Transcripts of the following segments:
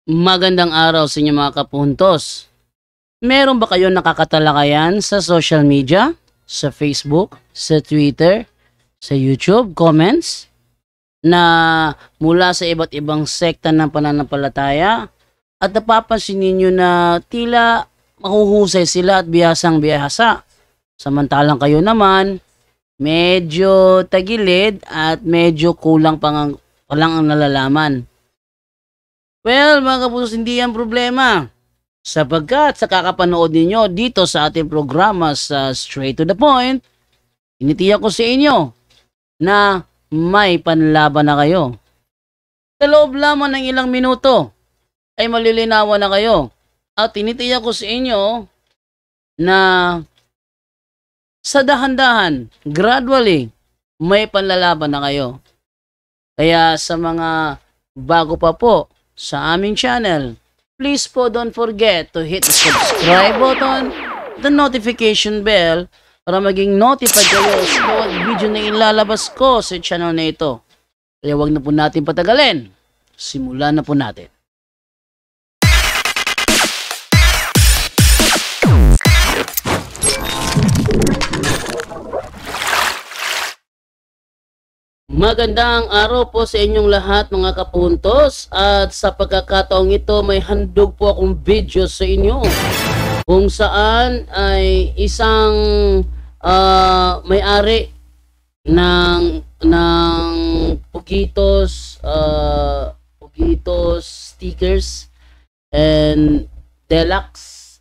Magandang araw sa inyo mga kapuntos. Meron ba kayong nakakatalakayan sa social media? Sa Facebook, sa Twitter, sa YouTube, comments? Na mula sa iba't ibang sekta ng pananampalataya? At napapansin ninyo na tila mahuhusay sila at bihasang bihasa. Samantalang kayo naman, medyo tagilid at medyo kulang pa lang ang nalalaman. Well, mga kapusos, hindi yan problema. Sapagkat sa kakapanood ninyo dito sa ating programa sa Straight to the Point, initiyak ko sa inyo na may panlaban na kayo. Sa loob lamang ng ilang minuto ay malilinawan na kayo. At tinitiyak ko sa inyo na sa dahan-dahan, gradually, may panlalaban na kayo. Kaya sa mga bago pa po sa aming channel, please po don't forget to hit the subscribe button, the notification bell, para maging notified kayo sa bawat video na ilalabas ko sa channel na ito. Kaya wag na po natin patagalin. Simulan na po natin. Magandang araw po sa inyong lahat mga kapuntos, at sa pagkakataong ito may handog po akong video sa inyo kung saan ay isang may-ari ng Pugitos stickers and deluxe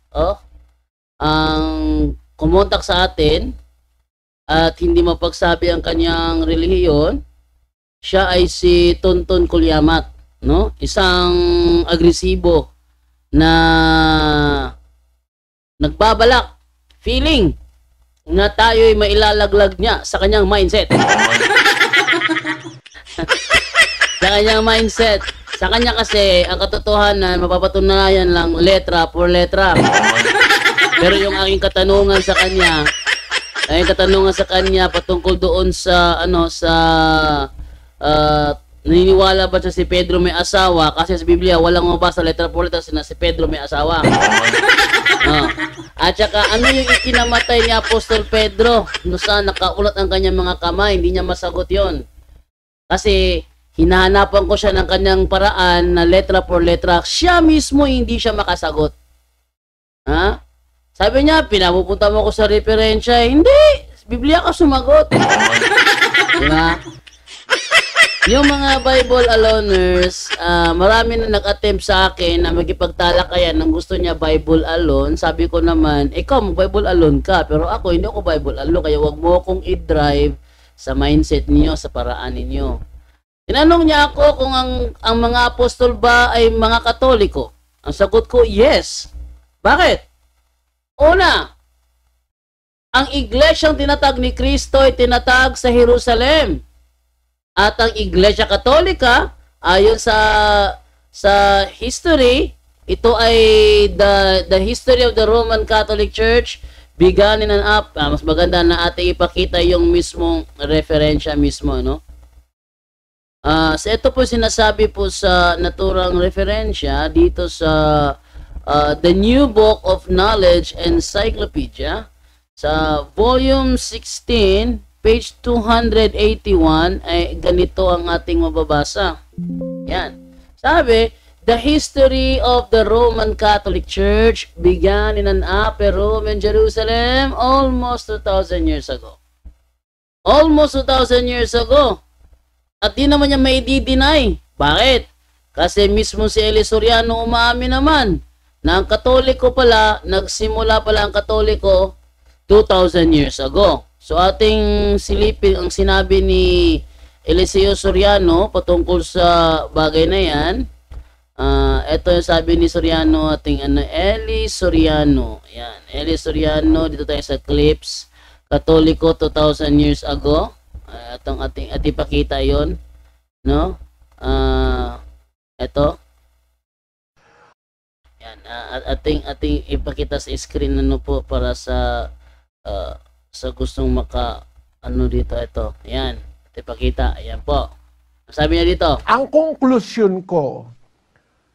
ang kumontak sa atin at hindi mapagsabi ang kanyang relihiyon. Siya ay si Tonton Kulyamat, no? Isang agresibo na nagbabalak, feeling na tayo'y mailalaglag niya sa kanyang mindset. Sa kanyang mindset. Sa kanya kasi, ang katotohanan, mapapatunayan lang letra por letra. Pero yung aking katanungan sa kanya, patungkol doon sa naniniwala ba siya si Pedro may asawa, kasi sa Biblia walang mabasa letra por letra na si Pedro may asawa. At saka ano yung ikinamatay ni Apostol Pedro no saan nakaulat ang kanyang mga kamay, hindi niya masagot yon. Kasi hinahanapan ko siya ng kanyang paraan na letra por letra, siya mismo hindi siya makasagot. Sabi niya, pinapupunta mo ko sa referensya. Hindi! Biblia ka sumagot. Diba? Yung mga Bible aloners, marami na nag-attempt sa akin na magipagtalakayan ng gusto niya Bible alone. Sabi ko naman, ikaw mag-Bible alone ka, pero ako hindi ako Bible alone, kaya wag mo akong i-drive sa mindset niyo, sa paraan ninyo. Tinanong niya ako kung ang mga apostol ba ay mga Katoliko. Ang sagot ko, yes. Bakit? Una, ang iglesyang tinatag ni Kristo ay tinatag sa Jerusalem. At ang Iglesia Katolika, ayon sa history, ito ay the history of the Roman Catholic Church began in an up. Mas maganda na ating ipakita yung mismong referensya mismo, no? So ito po sinasabi po sa naturang referensya dito sa The New Book of Knowledge Encyclopedia sa volume 16, page 281, ay ganito ang ating mababasa. Yan. Sabi, the history of the Roman Catholic Church began in an upper room in Jerusalem almost 2,000 years ago. Almost 2,000 years ago. At di naman niya may di-deny. Bakit? Kasi mismo si Eli Soriano umaamin naman na ang Katoliko pala, nagsimula pala ang Katoliko 2,000 years ago. So ating silipin ang sinabi ni Eliseo Soriano patungkol sa bagay na yan. Ito yung sabi ni Soriano, ating Eli Soriano. Yan, Eli Soriano, dito tayo sa clips. Katoliko 2,000 years ago. Itong ating ipakita yon, no? Ito. Yan, ating ipakita sa screen po para sa gustong dito, ito. Ayan, ipakita. Ayan po. Sabi niya dito. Ang konklusyon ko,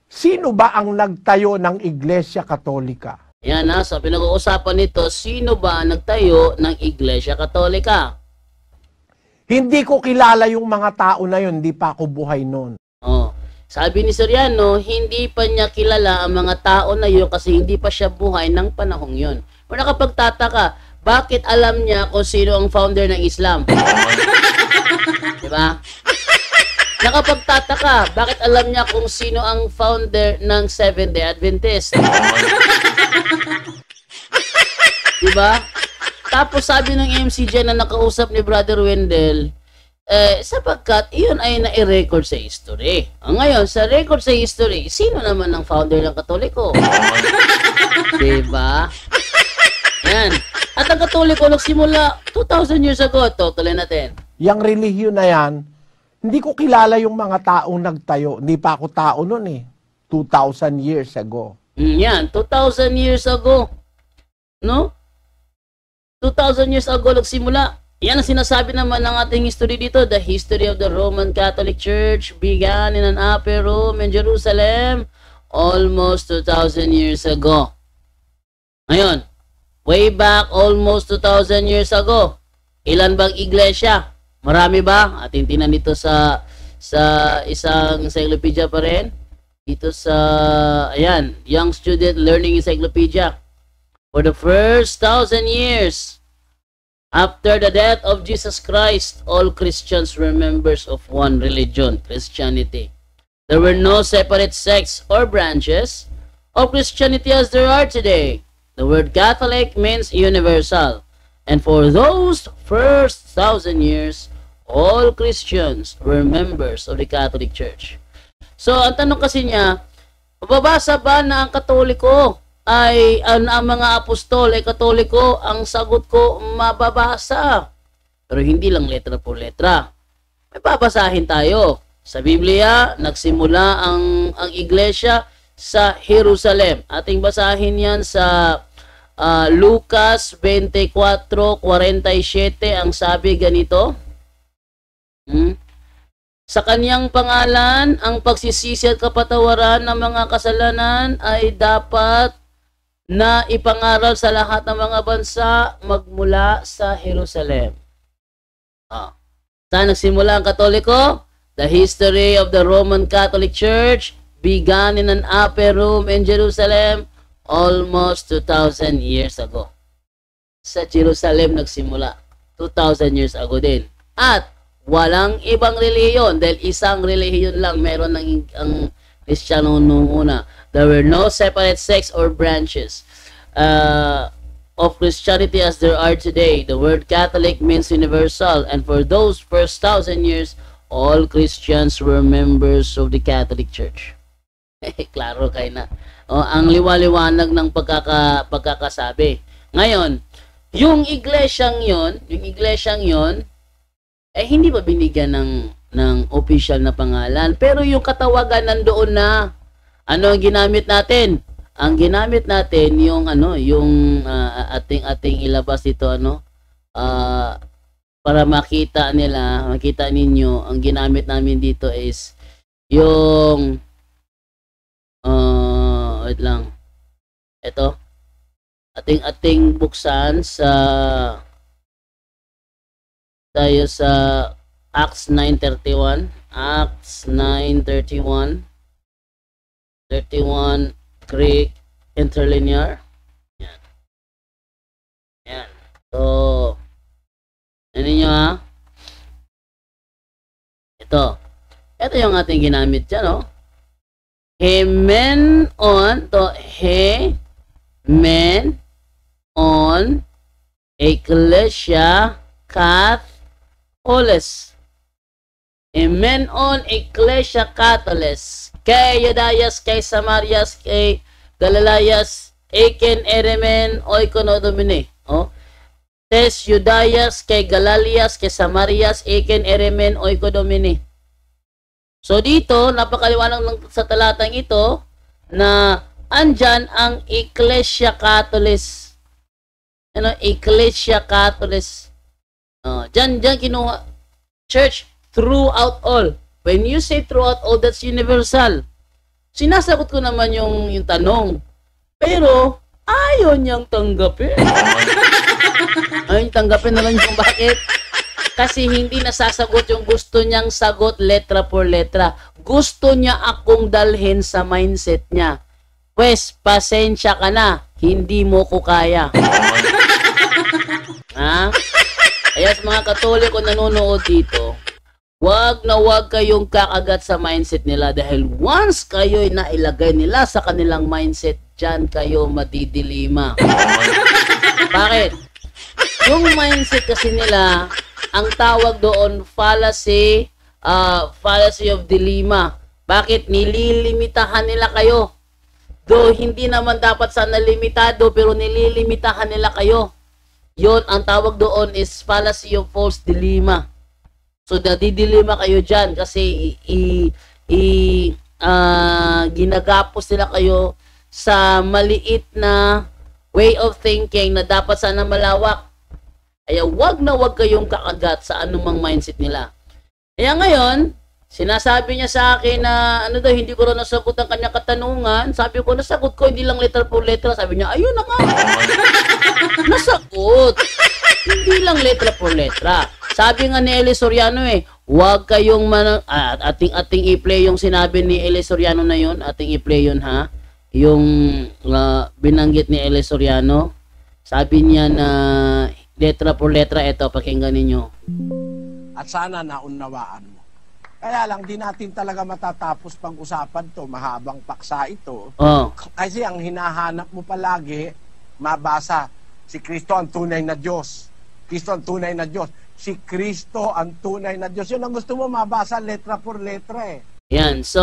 Sino ba ang nagtayo ng Iglesia Katolika? Yan ha, so pinag-uusapan nito, sino ba nagtayo ng Iglesia Katolika? Hindi ko kilala yung mga tao na yun, hindi pa ako buhay noon. Oh, sabi ni Soriano, hindi pa niya kilala ang mga tao na yun kasi hindi pa siya buhay ng panahong yun. Kung nakapagtataka, bakit alam niya kung sino ang founder ng Islam? Diba? Nakapagtataka, bakit alam niya kung sino ang founder ng Seventh-day Adventist? Diba? Tapos sabi ng MCJ na nakausap ni Brother Wendell, sapagkat iyon ay nai-record sa history. Ngayon, sa record sa history, sino naman ang founder ng Katoliko? Diba? Yan. At ang Katoliko nagsimula 2,000 years ago. Tutuloy natin. Yang relihiyon na yan, hindi ko kilala yung mga taong nagtayo. Hindi pa ako tao noon eh. 2,000 years ago. Yan, 2,000 years ago. No? 2,000 years ago nagsimula. Yan ang sinasabi naman ng ating history dito. The history of the Roman Catholic Church began in an upper room in Jerusalem almost 2,000 years ago. Ngayon, way back almost 2,000 years ago, ilan bang iglesia? Marami ba? Ating tinan dito sa isang encyclopedia pa rin. Dito sa, ayan, Young Student Learning Encyclopedia. For the first 1,000 years, after the death of Jesus Christ, all Christians were members of one religion, Christianity. There were no separate sects or branches of Christianity as there are today. The word Catholic means universal. And for those first 1,000 years, all Christians were members of the Catholic Church. So, ang tanong kasi niya, mababasa ba na ang Katoliko ay ang mga apostol ay Katoliko? Ang sagot ko, mababasa. Pero hindi lang letra por letra. May babasahin tayo. Sa Biblia, nagsimula ang iglesia sa Jerusalem. Ating basahin yan sa Lucas 24:47. Ang sabi ganito. Sa kanyang pangalan, ang pagsisisi at kapatawaran ng mga kasalanan ay dapat na ipangaral sa lahat ng mga bansa magmula sa Jerusalem. Saan nagsimula ang Katoliko? The history of the Roman Catholic Church began in an upper room in Jerusalem almost 2,000 years ago. Sa Jerusalem nagsimula. 2,000 years ago din. At walang ibang relihiyon dahil isang relihiyon lang meron ng ang Kristiyano noong una. There were no separate sects or branches of Christianity as there are today. The word Catholic means universal, and for those first 1,000 years, all Christians were members of the Catholic Church. Klaro kayo na. Ang liwaliwanag ng pagkakasabi. Ngayon, yung iglesyang yon, hindi pa binigyan ng official na pangalan. Pero yung katawagan nandoon na. Ano ang ginamit natin? Ang ginamit natin yung ating ilabas dito para makita ninyo, ang ginamit namin dito is yung wait lang. Ito. Ating buksan tayo sa Acts 9:31. Acts 9:31. 31 Greek interlinear. Yan. Yan. So, ano nyo ha? Ito yung ating ginamit dyan, no? Hemenon Ecclesia Catholis. Hemenon Ecclesia Catholis. Kay Judaias, kay Samarias, kay Galilayas, Eken Eremen Oikono Domine. Tes Judaias, kay Galalias, kay Samarias, Eken Eremen Oiko Domine. So dito, napakaliwanag sa talatang ito na andyan ang Ecclesia Catholis. Ecclesia Catholis. Diyan kinuha. Church throughout all. When you say throughout all, that's universal. Sinasagot ko naman yung tanong. Pero, ayaw niyang tanggapin. Ayaw niyang tanggapin na lang yung bakit. Kasi hindi nasasagot yung gusto niyang sagot letra por letra. Gusto niya akong dalhin sa mindset niya. Pwes, pasensya ka na. Hindi mo ko kaya. Ha? Kaya sa mga Katoliko nanonood dito, wag na wag kayong kakagat sa mindset nila dahil once kayo'y nailagay nila sa kanilang mindset, dyan kayo madidilima. Bakit? Yung mindset kasi nila, ang tawag doon, fallacy of dilemma. Bakit? Nililimitahan nila kayo. Though hindi naman dapat sana limitado, pero nililimitahan nila kayo. Yon ang tawag doon is fallacy of false dilemma. So, nadidilima kayo dyan kasi ginagapos nila kayo sa maliit na way of thinking na dapat sana malawak. Kaya wag na wag kayong kakagat sa anumang mindset nila. Kaya ngayon, sinasabi niya sa akin na hindi ko rin nasagot ang kanyang katanungan. Sabi ko, nasagot ko, hindi lang letter por letra. Sabi niya, ayun na nga. Nasagot. Hindi lang letra por letra. Sabi nga ni Eli Soriano huwag kayong ating i-play yung sinabi ni Eli Soriano na yun. Ating i-play yun ha. Yung binanggit ni Eli Soriano. Sabi niya na letra por letra, ito, pakinggan ninyo. At sana naunawaan mo. Kaya lang, di natin talaga matatapos pang-usapan to. Mahabang paksa ito. Oh. Kasi ang hinahanap mo palagi, mabasa, si Kristo ang tunay na Diyos. Kristo ang tunay na Diyos. Si Kristo ang tunay na Diyos. Yun ang gusto mo mabasa letra por letra Yan. So,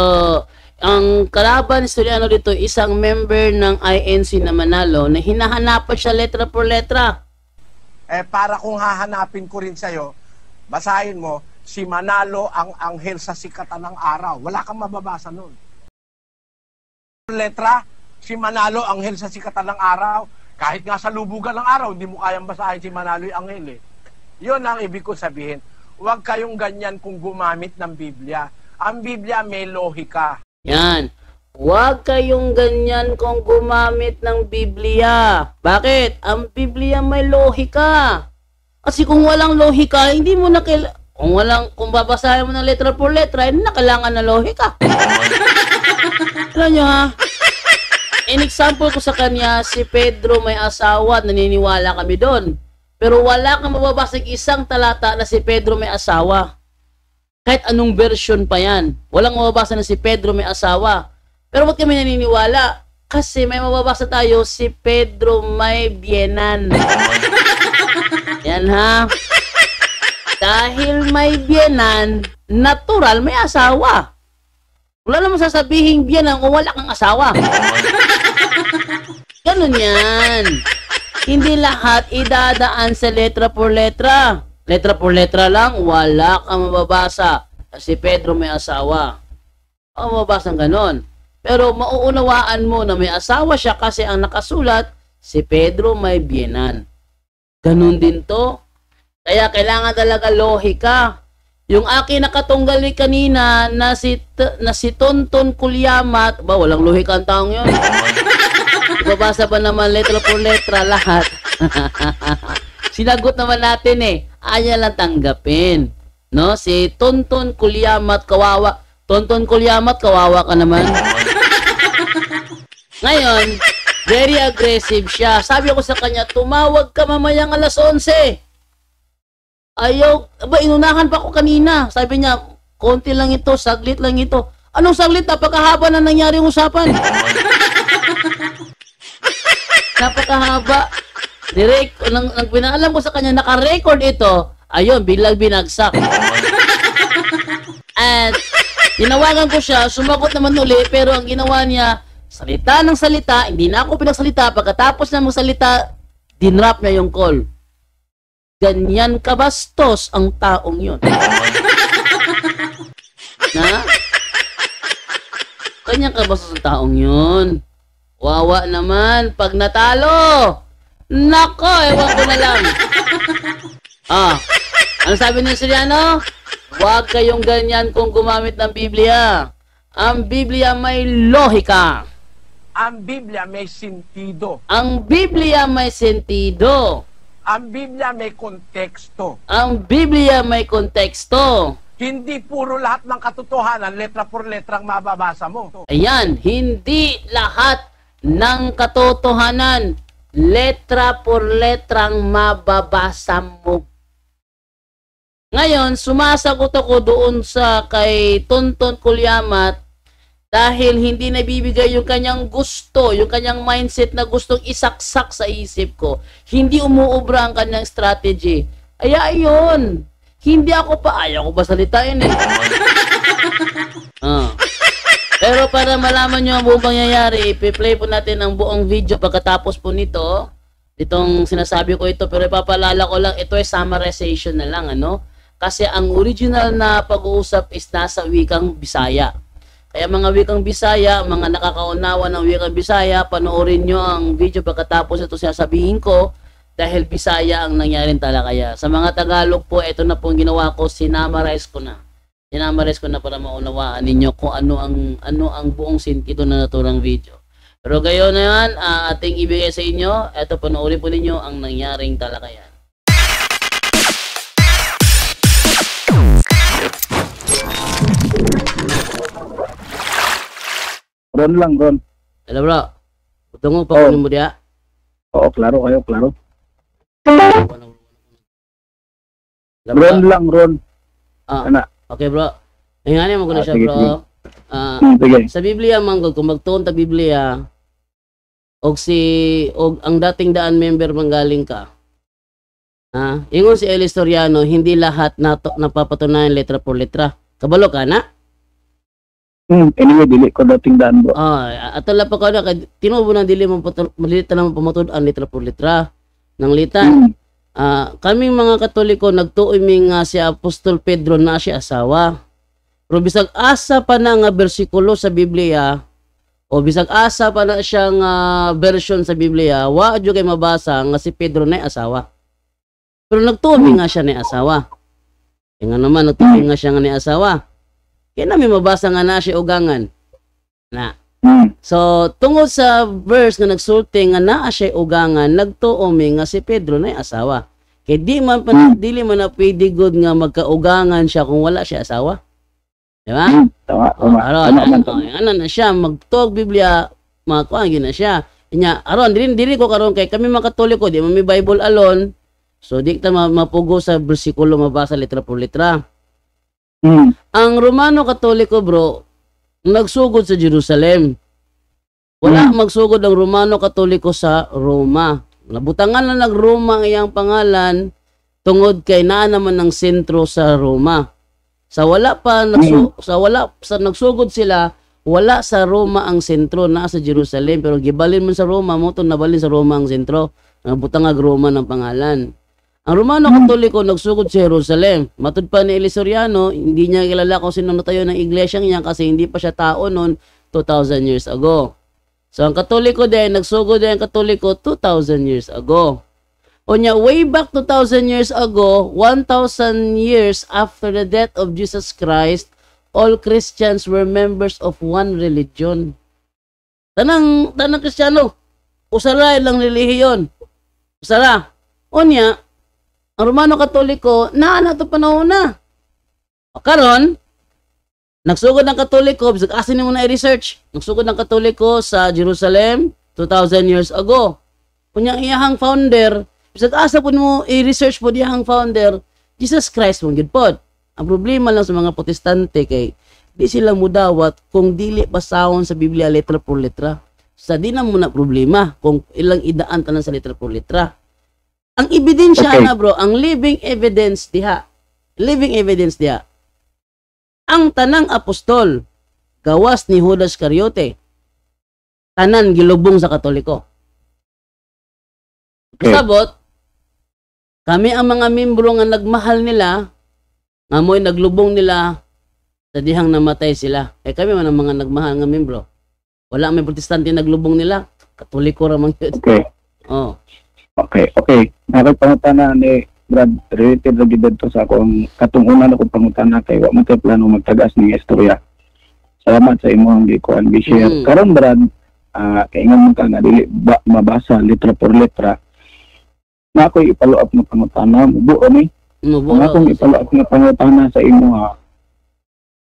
ang kalaban ni Soriano dito, isang member ng INC na Manalo na hinahanapan siya letra por letra. Para kung hahanapin ko rin sa'yo, basahin mo, si Manalo ang anghel sa sikatan ng araw. Wala kang mababasa nun. Letra, si Manalo anghel sa sikatan ng araw. Kahit nga sa lubugan ng araw, hindi mo kayang basahin si Manalo yung anghel Yun ang ibig ko sabihin. Huwag kayong ganyan kung gumamit ng Biblia. Ang Biblia may lohika. Yan. Huwag kayong ganyan kung gumamit ng Biblia. Bakit? Ang Biblia may lohika. Kasi kung walang lohika, hindi mo na kung babasahin mo ng letra por letra, hindi na kailangan na lohika. Alam nyo ha? In example ko sa kanya, si Pedro may asawa, naniniwala kami doon. Pero wala kang mababasag isang talata na si Pedro may asawa. Kahit anong version pa yan. Walang mababasa na si Pedro may asawa. Pero ba't kami naniniwala? Kasi may mababasa tayo, si Pedro may biyenan. Yan ha. Dahil may biyenan, natural may asawa. Wala naman sasabihin biyenan kung wala kang asawa. Ganun yan. Hindi lahat idadaan sa letra por letra. Letra por letra lang, wala kang mababasa. Si Pedro may asawa. O mababasang ganon. Pero mauunawaan mo na may asawa siya kasi ang nakasulat, si Pedro may biyenan. Ganun din to. Kaya kailangan talaga lohika. Yung akin nakatunggali kanina na si Tonton Kulyamat, walang lohika ang taong yun. Ibabasa pa naman letra por letra lahat. Sinagot naman natin Ayaw lang tanggapin. No? Si Tonton Kulyamat, kawawa. Tonton Kulyamat, kawawa ka naman. Ngayon, very aggressive siya. Sabi ko sa kanya, tumawag ka mamayang alas 11. Ayaw, inunahan pa ko kanina. Sabi niya, konti lang ito, saglit lang ito. Anong saglit? Napakahaba na nangyari yung usapan. Napakahaba. Nang pinaalam ko sa kanya, naka-record ito. Ayun, biglang binagsak. At tinawagan ko siya, sumagot naman uli, pero ang ginawa niya, salita ng salita, hindi na ako pinagsalita. Pagkatapos na magsalita, dinrap niya yung call. Ganyan kabastos ang taong yun. Na? Ganyan kabastos ang taong yun. Wawa naman, pag natalo. Nako, ewan ko na lang. Ano sabi ni Soriano? Huwag kayong ganyan kung gumamit ng Biblia. Ang Biblia may lohika. Ang Biblia may sentido. Ang Biblia may sentido. Ang Biblia may konteksto. Ang Biblia may konteksto. Hindi puro lahat ng katotohanan, letra por letrang mababasa mo. Ayan, hindi lahat ng katotohanan, letra por letrang mababasa mo. Ngayon, sumasagot ako doon sa kay Tonton Kulyamat dahil hindi nabibigay yung kanyang gusto, yung kanyang mindset na gustong isaksak sa isip ko. Hindi umuubra ang kanyang strategy. Ay, ayun. Hindi ako pa, ayaw ko ba salitain eh. Pero para malaman nyo ang buong pangyayari, ipi-play po natin ang buong video pagkatapos po nito. Itong sinasabi ko ito, pero ipapalala ko lang, ito ay summarization na lang, ano? Kasi ang original na pag-uusap is nasa wikang Bisaya. Kaya mga wikang Bisaya, mga nakakaunawa ng wikang Bisaya, panoorin nyo ang video pagkatapos ito sasabihin ko dahil Bisaya ang nangyaring talakaya. Sa mga Tagalog po, ito na po ang ginawa ko, sinamarize ko na. Sinamarize ko na para maunawaan ninyo kung ano ang buong sentido na naturang video. Pero gayon na yan, ating ibigay sa inyo, ito panoorin po ninyo ang nangyaring talakayan. Ron lang, Ron. Hello bro, tungo pa ko mo diya. Oo, klaro kayo, klaro. Hello, Ron lang, Ron. Ana. Okay bro. Ngayon mo ko na siya sige, bro. Sige. Sa Biblia manggod kung magtuon ta Biblia og ang dating daan member manggaling ka. Ingon si El Historiano, hindi lahat napapatunayan letra por letra. Kabalo ka na? Anyway, dili ko dating daan, bro. Ato la pa ko na kay tinubo nang dili mo malita naman pamatud-an letra por letra ng litan. Kaming mga Katoliko nagtuoy mi nga si Apostol Pedro na siya asawa. Pero bisag asa pa na nga bersikulo sa Biblia o bisag asa pa na siyang version sa Biblia, wa jud kay mabasa nga si Pedro na asawa. Pero nagtuoy nga siya ni asawa. Nga naman nagtuoy nga siya nga ni asawa. Kaya namin mabasa nga na siya ugangan. Na. So, tungod sa verse nga nagsulti nga naa siya ugangan, nagtuomi nga si Pedro na asawa. Kaya dili man na pwede good nga magkaugangan siya kung wala siya asawa. Diba? Ano na siya, magtuog Biblia, makakuha na siya. Aron, dili ko karon kay kami mga Katoliko, di may Bible alone. So, di kita mapugo sa bersikulo mabasa letra por letra. Ang Romano Katoliko, bro, nagsugod sa Jerusalem. Wala magsugod ang Romano Katoliko sa Roma. Nabutangan na nag-Roma ang iyang pangalan tungod kay naa naman ng sentro sa Roma. Sa nagsugod sila, wala sa Roma ang sentro, naa sa Jerusalem, pero gibalin man sa Roma mo to nabalin sa Roma ang sentro. Nabutangag Roma ng pangalan. Ang Romano Katoliko nagsugod sa Jerusalem. Matud pa ni El Historiano, hindi niya kilala kung sino natayo ng iglesia niya kasi hindi pa siya tao noon 2,000 years ago. So ang Katoliko din, nagsugod din ang Katoliko 2,000 years ago. O niya, way back 2,000 years ago, 1,000 years after the death of Jesus Christ, all Christians were members of one religion. Tanang Kristiyano, usara lang relihiyon. Usara. O niya, ang Romano Katoliko, na ito panahon na. O karon, nagsugod ng Katoliko, bisag asin mo na i-research, nagsugod ng Katoliko sa Jerusalem 2,000 years ago. Kunyang iyahang founder, bisag asa po mo i-research po diyahang founder, Jesus Christ mong gid pod. Ang problema lang sa mga Protestante kay di sila mudawat kung dili basahon sa Biblia letra por letra. Sa di na muna problema kung ilang idaan tanan sa letra por letra. Ang ebidensya na bro, ang living evidence diha. Living evidence diha. Ang tanang apostol, gawas ni Judas Iscariote, tanan gilubong sa Katoliko. Sabot, kami ang mga membro nga nagmahal nila, nga mo'y naglubong nila sa dihang namatay sila. Kami man ang mga nagmahal nga membro. Wala may protestante naglubong nila. Katoliko ramang yun. Okay. Nakapangutana ni Brad, related lagi dito sa akong katong una na kong pangutana kay wa man tay plano magtagas ng istorya. salamat sa imong gikuan gi-share. Karon brad, kay nga man ka nga dili mabasa letra por letra. Na ako i-follow up ng pangutana, mubuo ni. Kung akong i-follow up ng pangutana sa imo ha,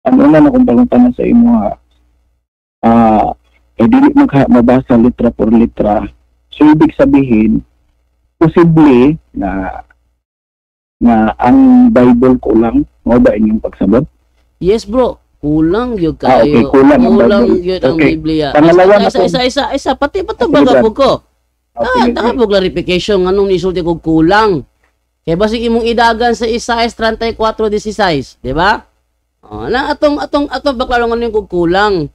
ano na akong pangutana sa imo ha, dili mabasa letra por letra. So, ibig sabihin, posible na ang Bible kulang, mo ba inyong pagsabot? Yes, bro. Kulang yun kayo. Okay, kulang yun ang okay. Biblia. Pangalawa na Isa. Pati baga po ko. Takapog clarification, anong nisulti ko kulang. Kaya basig imong idagan sa Isaias 34:16, di ba? Na atong baklaro nga yung kulang.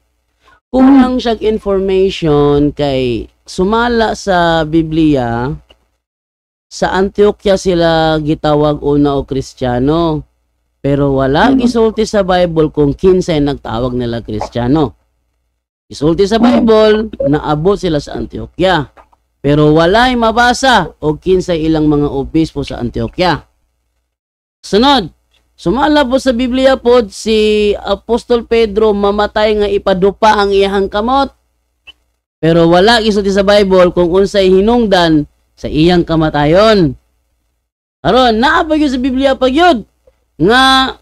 Kulang siyang information kay sumala sa Biblia. Sa Antioquia sila gitawag una o Kristiyano. Pero wala gisulti sa Bible kung kinsay nagtawag nila Kristiyano. Gisulti sa Bible, naabot sila sa Antioquia. Pero walay mabasa o kinsay ilang mga obispo sa Antioquia. Sunod, sumala po sa Biblia po si Apostol Pedro mamatay nga ipadupa ang iyang kamot. Pero wala gisulti sa Bible kung unsay hinungdan sa iyang kamatayon. Aron, naapag yun sa Biblia pag yun nga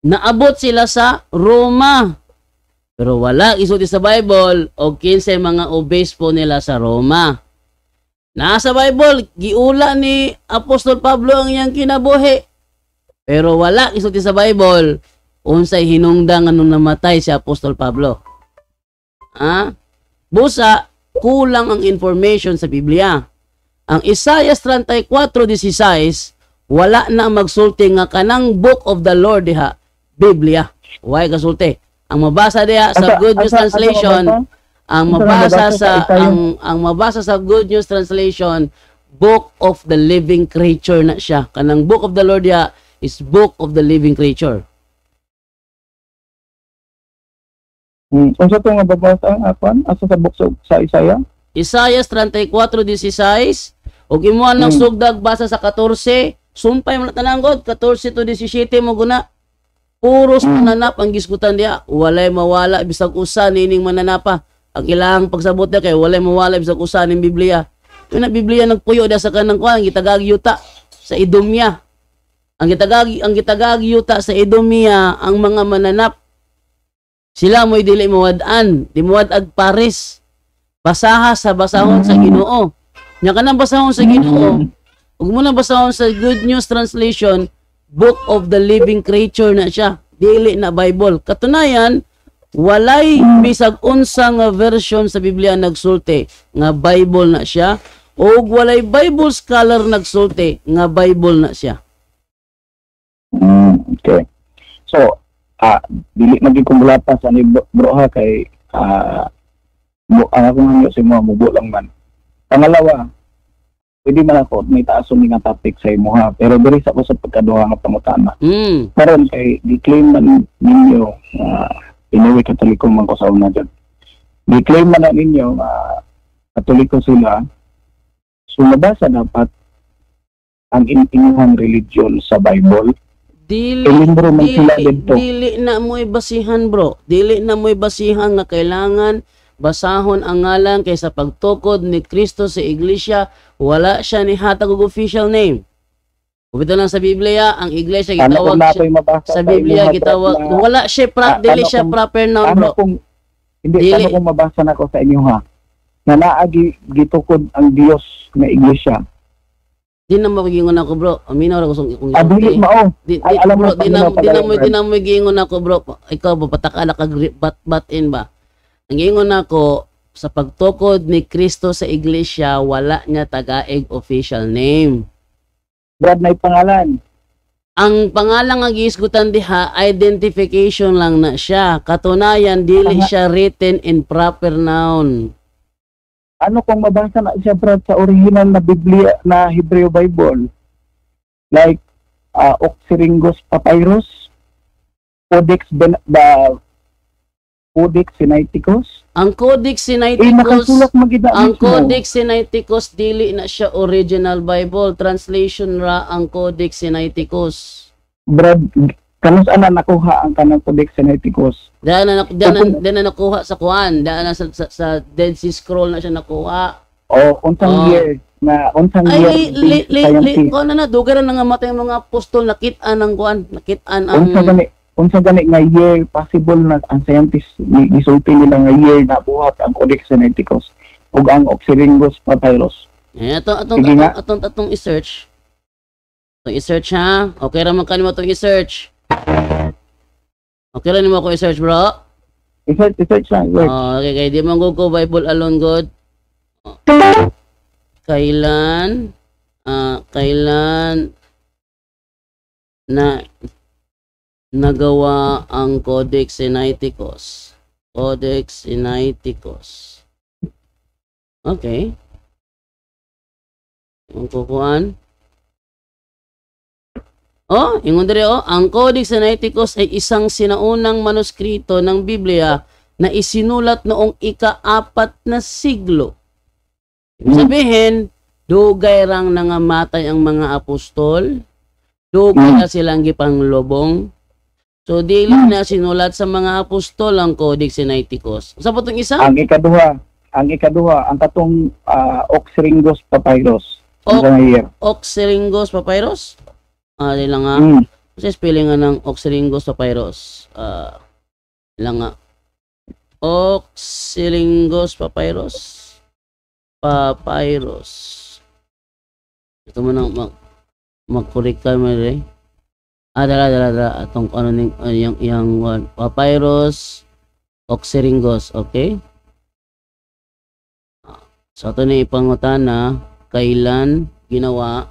naabot sila sa Roma. Pero wala isulti sa Bible o kinsay mga obispo nila sa Roma. Nasa Bible, giula ni Apostol Pablo ang iyang kinabuhi. Pero wala isulti sa Bible unsay hinungdan nganong namatay si Apostol Pablo. Busa, kulang ang information sa Biblia. Ang Isaias 34:16, wala na magsulti nga kanang Book of the Lord diha, Biblia. Why kasulti? Ang mabasa diha sa Good News Translation, ang mabasa sa Good News Translation, Book of the Living Creature na siya. Kanang Book of the Lord diha is Book of the Living Creature. Unsa to nga babasa ang apan asa sa book sa Isaiah? Isaias 34:16, ug imuan ng sugdag basa sa 14, sumpay man tananggod 14-17 mo guna. Puros mananap ang gisgutan diha, walay mawala bisag usa nining mananapa. Ang ilang pagsabot niya kay walay mawala bisag usa ning Biblia. Yung na Biblia nagpuyo da sa kanang kuan gitagag yuta sa Edomia. Ang gitagag yuta sa Edomia ang mga mananap. Sila mo'y dili mawad-an, di mawad-ag pares. Basaha sa basahon sa Ginoo. Nya kanang basahon sa Ginoo, ug mo na basahon sa Good News Translation, Book of the Living Creature na siya, dili na Bible. Katunayan, walay bisag unsa nga version sa Biblia nagsulti nga Bible na siya, ug walay Bible scholar nagsulti nga Bible na siya. Okay. So, dili magigumulata sa ni bro ha kay ang akong hangyo sa imo mubo lang man. Pangalawa, pwede man ako may taason nga topic sa imo ha, pero diri sa ko sa pagkaduha nga pangutana. Karon kay di-claim man ninyo Pinoy Katoliko man ko sa una dyan. Di-claim man na ninyo Katoliko sila. So mabasa dapat ang inyong religion sa Bible. Dili na mo'y basihan, bro. Dili na mo'y basihan nga kailangan basahon ang ngalan kaysa pagtukod ni Kristo sa iglesia, wala siya ni hatag og official name. Kubito lang sa Biblia, ang iglesia gitawag sa Biblia gitawag wala siya dili siya proper noun, bro. Hindi ano kung mabasa nako sa inyo ha. Na naagi gitukod ang Dios nga iglesia. Di na magiingon ako, bro. Aminaw ra ko kung dili mao. Alam mo di na magiingon ako, bro. Ikaw ba patakala ka bat-in ba? Ang ingon ako sa pagtukod ni Kristo sa iglesia, wala niya tagaig official name. Brad na pangalan. Ang pangalan nga giisgutan diha, identification lang na siya. Katunayan, dili siya written in proper noun. Ano kung mabasa na siya, Brad, sa original na Biblia na Hebrew Bible? Like, Oxyrhynchus Papyrus, Codex Sinaiticus. Ang Codex Sinaiticus, dili na siya original Bible. Translation ra ang Codex Sinaiticus. Brad, kanus ana nakuha ang kanang Codex Sinaiticus. Diyan na nakuha sa kuan, diyan na sa Dead Sea Scroll na siya nakuha. O unsang year na unsang year ko na dugaran na nga matay mga apostol nakit-an ang kuan, nakit-an ang unsa gani nga year possible na ang scientist gisulti nila nga year na buhat ang Codex Sinaiticus ug ang Oxyrhynchus Papyrus. Atong i-search. Itong i-search ha. Okay ra man kanimo itong i-search. Okay ra nimo ko i-search, bro. I-search lang. Okay, kay di man ko Bible alone god. Kailan na nagawa ang Codex Sinaiticus? Codex Sinaiticus. Okay. Ang kukuan. Ingon diri ang Codex Sinaiticus ay isang sinaunang manuskrito ng Biblia na isinulat noong ika-4 na siglo. Ibig sabihin, dugay rang nangamatay ang mga apostol, dugay na silang gipanglobong. So dili na sinulat sa mga apostol ang Codex Sinaiticus. Sa potong isa? Ang ikaduha, ang katong Oxyrhynchus Papyrus. Oxyrhynchus Papyrus? Di lang nga. Kasi spelling nga ng Oxyrhynchus Papyrus. Lang nga. Oxyrhynchus Papyrus. Ito mo nang mag-correct ka mo rin. Dala. Atong ano yung Papyrus Oxyrhynchus. Okay? So ito na ipangutan na kailan ginawa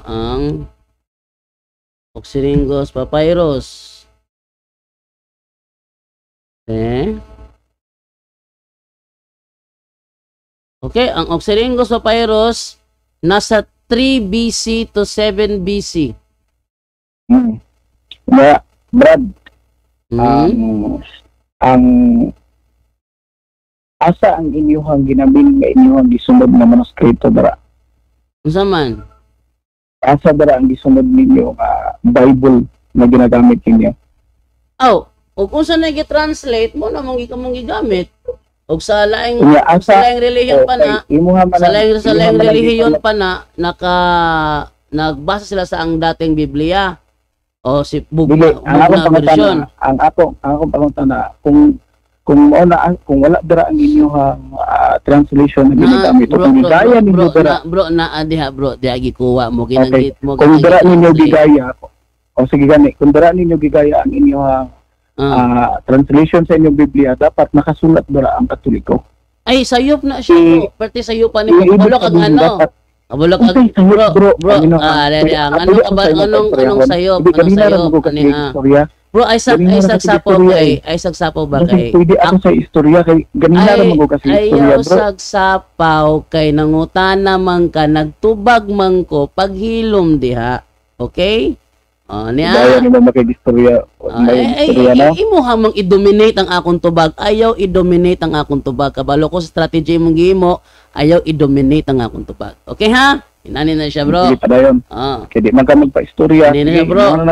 ang Oxyrhynchus Papyrus. Okay, ang Oxyrhynchus Papyrus nasa 3 BC to 7 BC. Brad, ang asa ang inyong ginabing nga inyong gisunod na manuskrito dara? Unsa man? Asa dara ang gisunod ninyo Bible na ginagamit ninyo? Ug unsa na gi-translate mo na mong gigamit? Og sa laing relihiyon pa na, sa laing relihiyon pa na nagbasa sila sa ang dating Biblia o si Bugna version. Ang akong pangunta na kung wala dara ang inyong translation na ginagamit o kung gigaya ninyo dara diha gikuha mo ginanggit mo kung dara ninyo gigaya o sige gani kung dara ninyo gigaya ang inyong translation sa inyong Biblia, dapat nakasulat dara ang Katoliko. Ay, sayop na siya. Pati sayop pa ni Bulok ang ano. Bulok ang bro. Anong sayop? Bro, ay sagsapaw ba kay? Pwede ako sa istorya kay ganina ra mo kasi istorya, bro. Ayaw sagsapaw kay nangutan naman ka nagtubag man ko paghilom diha. Okay? Niya. Dahil mo makidistorya. Imo hamang i-dominate ang akong tubag. Ayaw i-dominate ang akong tubag. Kabalo ko sa strategy mong gihimo, ayaw i-dominate ang akong tubag. Okay ha? Inani na siya, bro. Hindi pa dayon. Kaya di man ka magpa-istorya. Hindi na, bro.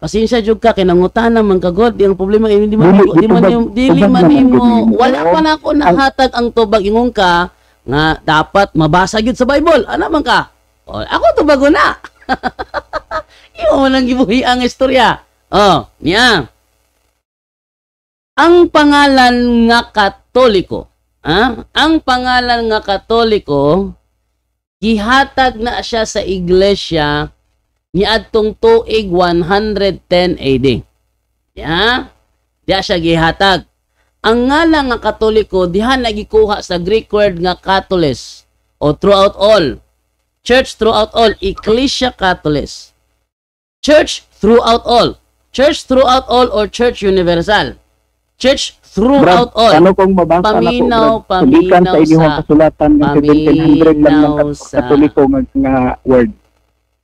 Pasensya jud ka kay nangutana man kagod. Ang problema hindi man mo wala pa na ako nahatag ang tubag ingon ka nga dapat mabasa gyud sa Bible. Ana man ka? Ako tubago na. Imo man ang gibuhi ang istorya. Niya. Ang pangalan nga Katoliko, ang pangalan nga Katoliko, gihatag na siya sa iglesia niadtong tuig 110 AD. Diya siya gihatag. Ang ngalan nga Katoliko, diha nagikuha sa Greek word nga Katolis, o throughout all. Church throughout all, Ecclesia Catholis. Church throughout all. Church throughout all or Church Universal. Church throughout all. Ano kung mabasa paminaw sa inyong kasulatan ng 1700 lang ng Katoliko nga word.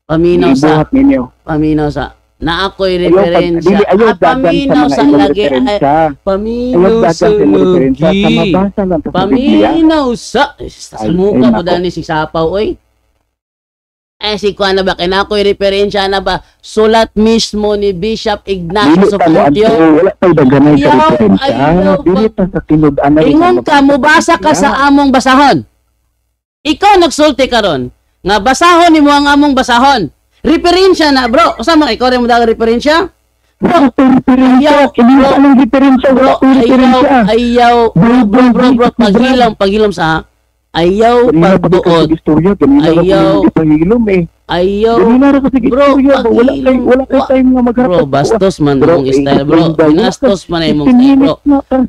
Paminaw sa na ako'y referensya. Paminaw sa lagi. Paminaw sa lagi. Paminaw sa. Sa muka mo dani si Sapaw, oy. Si Kuan na ba? Kinakoy referensya na ba? Sulat mismo ni Bishop Dili Ignatius of pa mo Antioch. wala tayo daganay ka Ayaw, referensya. ayaw, Dili pa sa tinud-anay. Ingon ka, mubasa ka sa among basahon. Ikaw nagsulti karon nga basahon nimo ang among basahon. Referensya na, bro. Usama ikaw rin mo dagang referensya? Bro, referensya. Hindi bro. na anong referensya. Wala Bro, ko referensya. ayaw, bro, paghilom sa ayaw pagduot. Istorya, kanina Ayaw. ako pahilom eh. Ayaw, Kanina ra kasi bro, istorya. Wala kay time nga maghatag. bro, bastos man Bro, mong style, bro. Binastos man na imong style, bro.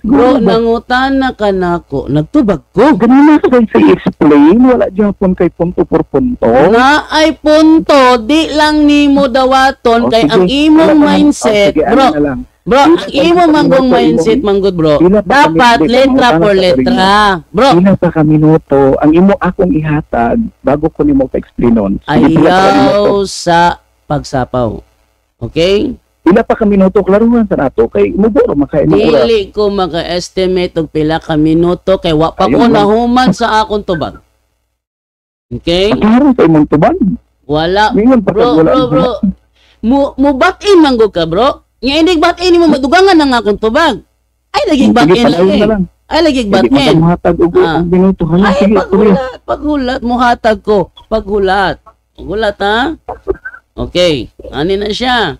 Bro, nangutana ka na ako. Nagtubag ko. Ganun na kasi explain, wala Japon kay punto por punto. Na ay punto, di lang nimo dawaton O, kay sige. ang imong Wala ka- mindset, sige, bro. ano na lang. Bro, ang Hindi imong pa manggong kami mindset, manggod, bro. Hindi pa kami- Dapat hindi pa letra kami for sa letra. Bro, Ina pa ka minuto, ang imo akong ihatag bago ko nimo pa-explainon. Sige, pila pa ka minuto. ayaw sa pagsapaw. Okay? Pila pa ka minuto, klaruhan sa nato, kay muburo makain mo oras. Dili ko maka-estimate og pila ka minuto kay wa pa ko Ayun, bro. nahuman sa akong tubag. Okay? Klaro sa imong tuban. Wala. Mingon pa Bro, kag wala. bro. Mo batin manggod ka, bro. Nga hindi batin mo madugangan ang akong tubag. Ay lagi Sige, batin palayon lagi. na lang. Ay lagi Sige, batin. maghatag og Ah. minuto. Hala, Ay sige, tuloy. paghulat mo hatag ko. Paghulat. Paghulat ha. Okay, ani na siya.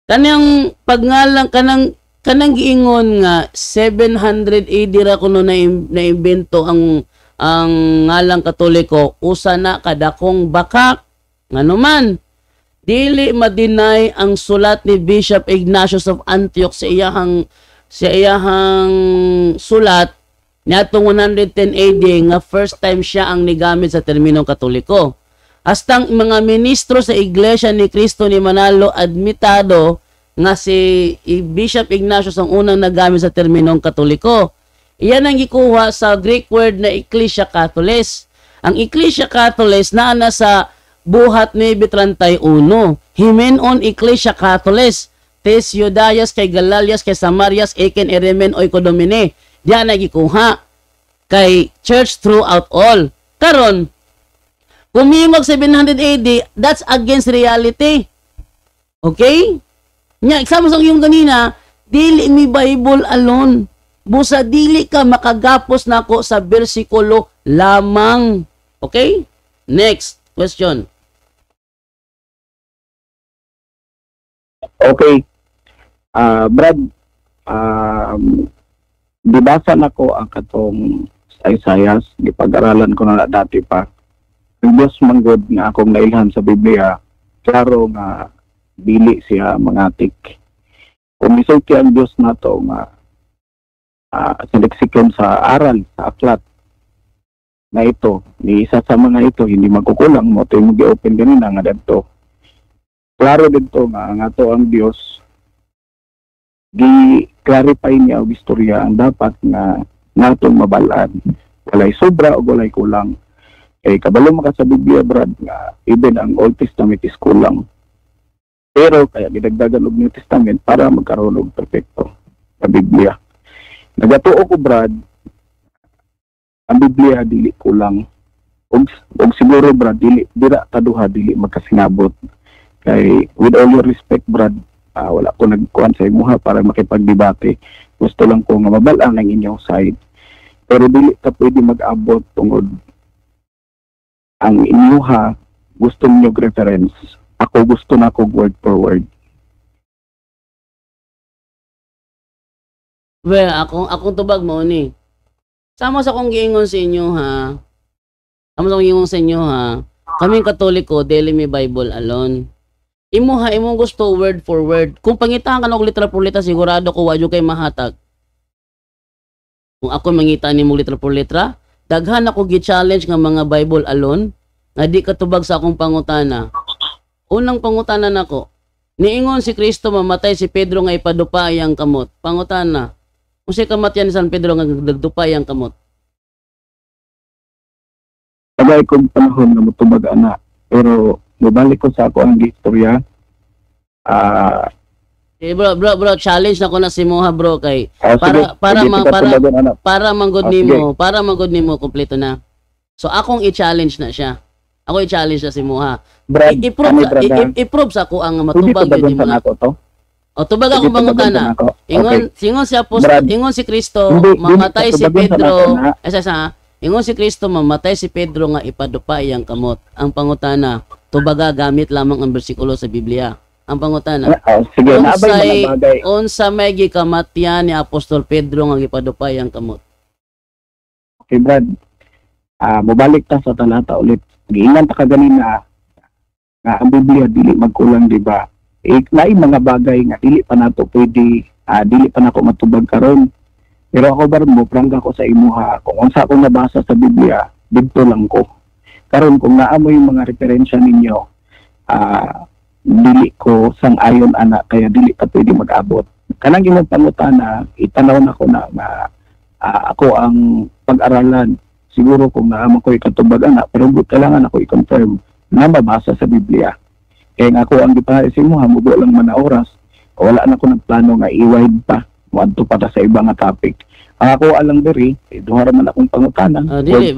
Kanang pagngalang kanang giingon nga 700 AD ra kuno na imbento ang ngalang Katoliko usa na kadakong bakak nganuman dili ma-deny ang sulat ni Bishop Ignatius of Antioch sa iyahang sulat niadtong 110 AD nga first time siya ang nigamit sa terminong Katoliko. Hastang mga ministro sa Iglesia ni Cristo ni Manalo admitado nga si Bishop Ignatius ang unang nagamit sa terminong Katoliko. Iyan ang gikuha sa Greek word na Ecclesia Catholis. Ang Ecclesia Catholis na sa buhat 9:31. Himenon Ecclesia Catholis. Tes Judaias kay Galalias kay Samarias eken eremen oy kodomine. Diyan na gikuha kay church throughout all. Karon kumingog 700 AD, that's against reality. Okay? Nya, eksamo sa yung ganina, dili mi Bible alone. Busa dili ka makagapos nako sa bersikulo lamang. Okay? Next question. Okay. Brad, dibasa na ko ang katong Isaias, gipag-aralan ko na dati pa. Ang Diyos manggod nga akong nailhan sa Biblia, klaro nga dili siya mangatik. Kung misulti ang Diyos na to nga sa leksikon sa aral, sa aklat, na ito, ni isa sa mga ito, hindi magkukulang mo, ito yung mag-open ganina nga dito. Klaro dito nga, nga to ang Diyos, gi-clarify niya o istorya ang dapat nga natong mabalaan. Walay sobra o walay kulang. Eh, kabalo maka sa Biblia, Brad, nga even ang Old Testament is kulang. Pero kaya gidagdagan og New Testament para magkaroon og perfecto sa Biblia. Nagatuo ko, Brad, ang Biblia dili kulang. Og siguro, Brad, dira taduha dili magkasingabot. Kay with all your respect, Brad, wala ko nagkuhan sa imuha para makipagdebate. Gusto lang ko nga mabalaan ang inyong side. Pero dili ka pwede mag-abot tungod ang inyuha gusto niyo reference. Ako gusto na ko word for word. Well, akong tubag mo ni. Sama sa kong giingon sa inyo ha. Sama sa kong giingon sa inyo ha. Kaming Katoliko, dili mi Bible alone. Imo ha, imong gusto word for word. Kung pangitahan ka og literal por literal, sigurado ko wadyo kay mahatag. Kung ako mangita nimo literal por literal, daghan ako gi-challenge nga mga Bible alone nga di katubag sa akong pangutana. Unang pangutana nako, niingon si Kristo mamatay si Pedro nga ipadupay ang kamot. Pangutana, kung si kamatyan ni San Pedro nga nagdupay ang kamot. Tagay kong panahon na mutubag ana. Pero mabalik ko sa ako ang istorya. Bro, challenge na ko na si Moha bro kay Sige, para manggod Sige. nimo, kompleto na. So akong i-challenge na siya. Ako i-challenge na si mo ha. Brad, I-prove sa ako ang pwede matubag tubagon yun sa mo. nako to? O tubag ako Pwede tubagon sa bangutana. nako? Ingon si apostol, Brad, ingon si Kristo, hindi mamatay si tubagon sa Pedro. nako na. Sa ingon si Kristo, mamatay si Pedro nga ipadupa iyang kamot. Ang pangutana, tubaga gamit lamang ang bersikulo sa Biblia. Ang pangutana. Sige, naabay mga bagay. Unsa may gikamatyan ni apostol Pedro nga ipadupa iyang kamot. Okay, Brad. Mabalik ta sa talata ulit. Giingan ta kaganina nga ang Biblia dili magkulang, di ba? Naay mga bagay nga dili pa nato pwede, dili pa nako matubag karon. Pero ako baron mo prangga ko sa imuha kung unsa ako nabasa sa Biblia, didto lang ko. Karon kung naa mo yung mga referensya ninyo, dili ko sang-ayon ana kaya dili pa pwede mag-abot. Kanang imong pangutana, itanaw na ko na ako ang pag-aralan. Siguro kung naman ko ikatubag ana, pero kailangan ako i-confirm na mabasa sa Biblia. Kaya nga ako ang gipahisin mo, hamubo lang man na oras, wala na ko nagplano nga i-wide pa, muadto pa ta sa ibang nga topic. Ang ako alang diri, duha man akong pangutanan. Dili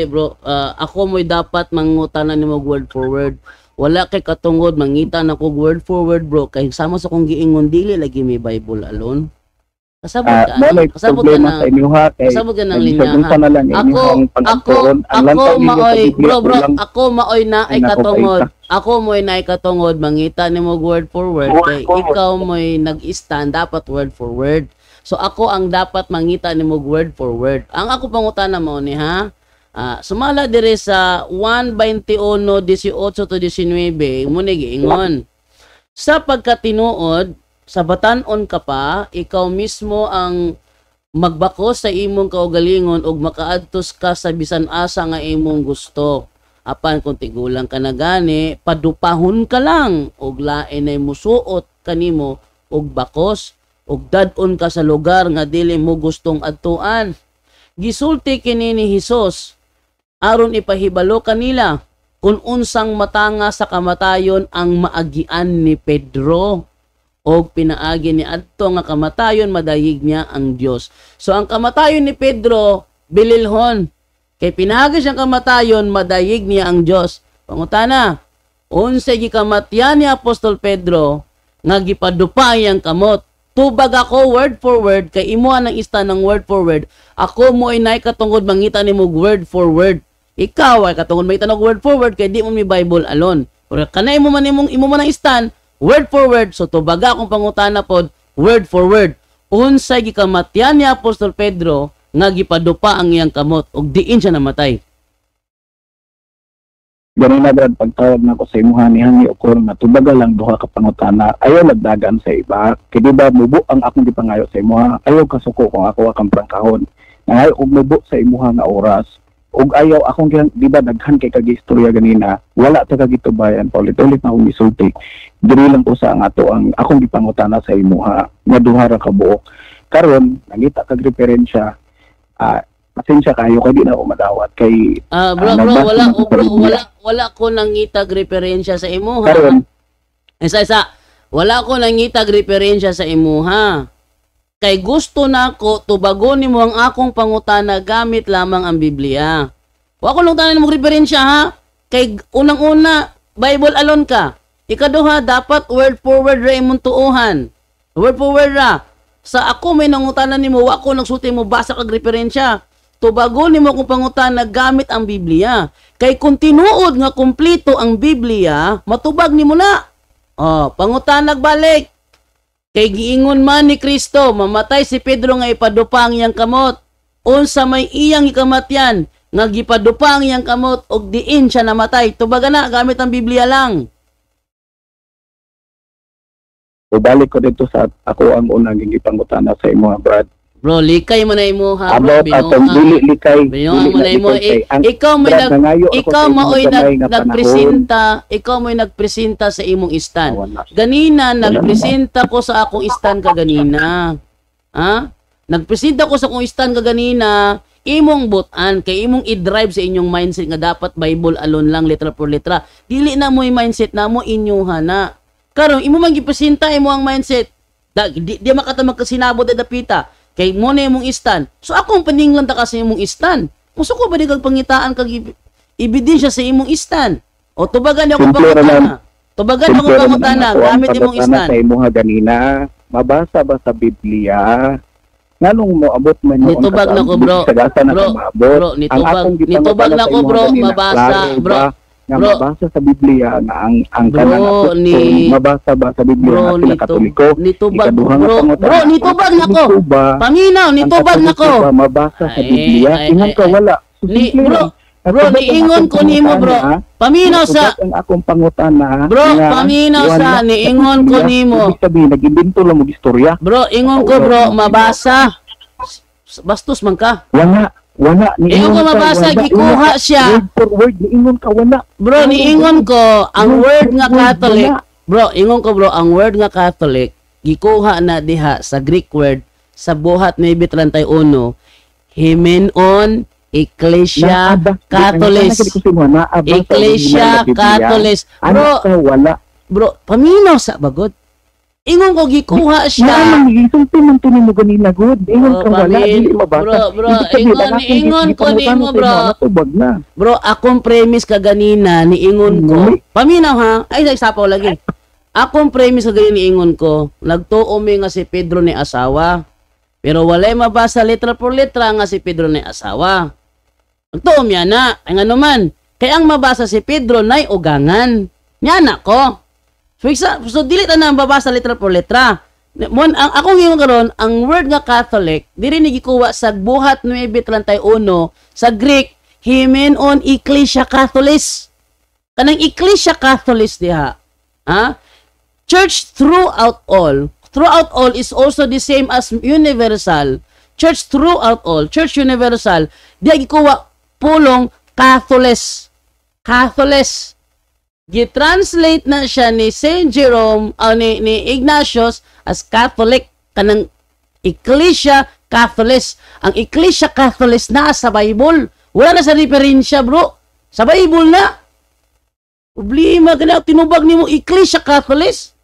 bro. Ako mo'y dapat mangutanan nimo word for word. Wala kay katungod mangita na ko word for word bro, kay sama sa kong giingon dili lagi may Bible alone. Kasabot ka problema sa inyo ha, kay kasabot ka ng linya ha. Ako maoy na ay katungod. Ako mo'y na ay katungod mangita nimo word for word, kay ikaw mo'y nag-stand dapat word for word. So ako ang dapat mangita nimo word for word. Ang ako pangutana mo ni ha. Sumala dire sa 1:21:18-19 mo ni giingon. Sa pagkatinuod sa batan-on ka pa, ikaw mismo ang magbakos sa imong kaugalingon ug makaadtos ka sa bisan asa nga imong gusto. Apan kung tigulang ka na gani, padupahon ka lang ug lain ay musuot kanimo og bakos ug dad-on ka sa lugar nga dili mo gustong adtuan. Gisulti kini ni Hesus aron ipahibalo kanila kung unsang matanga sa kamatayon ang maagian ni Pedro. Og pinaagi ni adto nga kamatayon madayig niya ang Dios. So ang kamatayon ni Pedro bililhon, kay pinaagi siyang kamatayon madayig niya ang Dios. Pangutana, unsay gikamatyan ni apostol Pedro nga gipadupa iyang kamot? Tubag ako word for word, kay imo nang ista ng word for word. Ako mo ay nay katungod mangita nimo word for word. Ikaw ay katungod mangita ng word for word kay di mo mi Bible alone. Pero kanay mo man imo man ang stand word for word, so tubaga akong pangutana pod, word for word. Unsay gikamatyan ni apostol Pedro nga gipadupa ang iyang kamot ug diin siya namatay. Ganun na Brad, pagtawag na ko sa imuha ni Hangi Okor na tubaga lang duha ka pangutana, ayaw nagdagan sa iba. Kaya diba mubo ang akong gipangayo sa imuha, ayaw kasuko kung ako akang prangkahon. Ngayon, ug mubo sa imuha nga oras. Ug ayaw akong di ba daghan kay kagistorya ganina, wala ta kagitubayan, paulit-ulit na akong isulti. Diri lang ko sa ang ato ang akong gipangutana sa imuha nga duha ra ka buok. Karon nangita kag referensya, pasensya kayo kay di na ako madawat kay wala ko nangitag referensya sa imuha. Karon wala ko nangitag referensya sa imuha. Kay gusto nako tubagon nimo ang akong pangutana gamit lamang ang Biblia. Wa ko lang tanan mo referensya ha. Kay unang-una Bible alone ka. Ikaduha dapat word for word ra imong tuohan. Word for word ra. Sa ako may nangutana nimo wa ko nagsulti mo basa kag referensya. Tubagon nimo akong pangutana gamit ang Biblia. Kay kung tinuod nga kumpleto ang Biblia, matubag nimo na. Pangutana nagbalik. Kay giingon man ni Kristo, mamatay si Pedro nga ipadupa ang iyang kamot. Unsa may iyang ikamatyan, nga gipadupa ang iyang kamot, og diin siya namatay. Tubaga na, gamit ang Biblia lang. Ibalik ko dito sa ako ang unang gipangutana sa imo, Brad. Bro, likay mo na imo ha, bro. About atong dili likay. Binunga mo na imo. Ikaw mo'y nagpresenta, ikaw mo'y nagpresenta sa imong stand. Ganina nagpresenta ko sa akong stand ka ganina. Ha? Nagpresenta ko sa akong stand ka ganina, imong butan kay imong i-drive sa inyong mindset nga dapat Bible alone lang letra por letra. Dili na mo'y mindset na mo inyuha na. Karon imo man gipresenta imo ang mindset. Di makata magkasinabot da dapita. Kay mo na imong stand. So akong paninglan ta kasi imong stand. Muso ko ba di kag pangitaan kag ebidensya sa imong istan. O tubagan niyo akong Simple ra pangutana. Tubagan niyo akong pangutana gamit imong istan. Sa imong ganina, mabasa ba sa Biblia? Nganong mo abot man Nitubag na ko, bro. Bro, nitubag na ko, bro. Mabasa, bro. Nga Bro. mabasa sa Biblia na ang Bro, kanang apostol, mabasa ba sa Biblia Bro, na sila Katoliko? nitubag, Ikaduhang bro. pangutana, Bro, nitubag na ko. Paminaw, nitubag na ko. Ba mabasa sa Ay, Biblia? ay, Ingon ka ay. wala. So, Ni, simple bro, lang. bro, Natubag ang niingon akong ko nimo, bro. pangutana, Paminaw sa, natubag ang akong pangutana. bro, nga paminaw sa, wala niingon ko Biblia. nimo. Ibig sabihin, nag-imbento lang mo istorya. Bro, ingon ko, bro, mabasa. Bastos man ka. Wala. Ingon ko mabasa, gikuha siya. Word for word, niingon ka, wala. Bro, niingon ko, ang word nga Catholic, Wala. bro, ingon ko, bro, ang word nga Catholic, gikuha na diha sa Greek word, sa buhat 9:31, Hymenon Ecclesia Catholis. Ecclesia Catholis. Ano Bro, ka, wala. bro, paminaw sa bagod. Ingon ko, gikuha siya. Naman, isulti man tunin mo ganina, good. Ingon ka, wala. Dili mabasa. Bro, Ibig sabihin, ang aking ingon ko gipangutana nimo, sa bro. inyo, natubag na. Bro, akong premise ka ganina, niingon ko. Paminaw ha? Ay, nagsapaw lagi. Akong premise ka ganina, niingon ko. Nagtuo mi nga si Pedro ni asawa. Pero walay mabasa letra por letra nga si Pedro ni asawa. Nagtuo mi na. Ay nga naman. Kaya ang mabasa si Pedro nay ugangan. Nyana ko. So dili ta na mabasa letra por letra. Mon ang akong ingon karon, ang word nga Catholic diri ni gikuha sa buhat 9:31 sa Greek Hymenon Ecclesia Catholis. Kanang Ecclesia Catholis diha. Ha? Church throughout all. Throughout all is also the same as universal. Church throughout all. Church universal. Diha gikuha pulong Catholis. Catholis. Gitranslate na siya ni Saint Jerome ni Ignatius as Catholic, kanang Ecclesia Catholis. Ang Ecclesia Catholis na sa Bible. Wala na sa referensya, bro. Sa Bible na. Problema ka na, tinubag ni mo Ecclesia Catholis.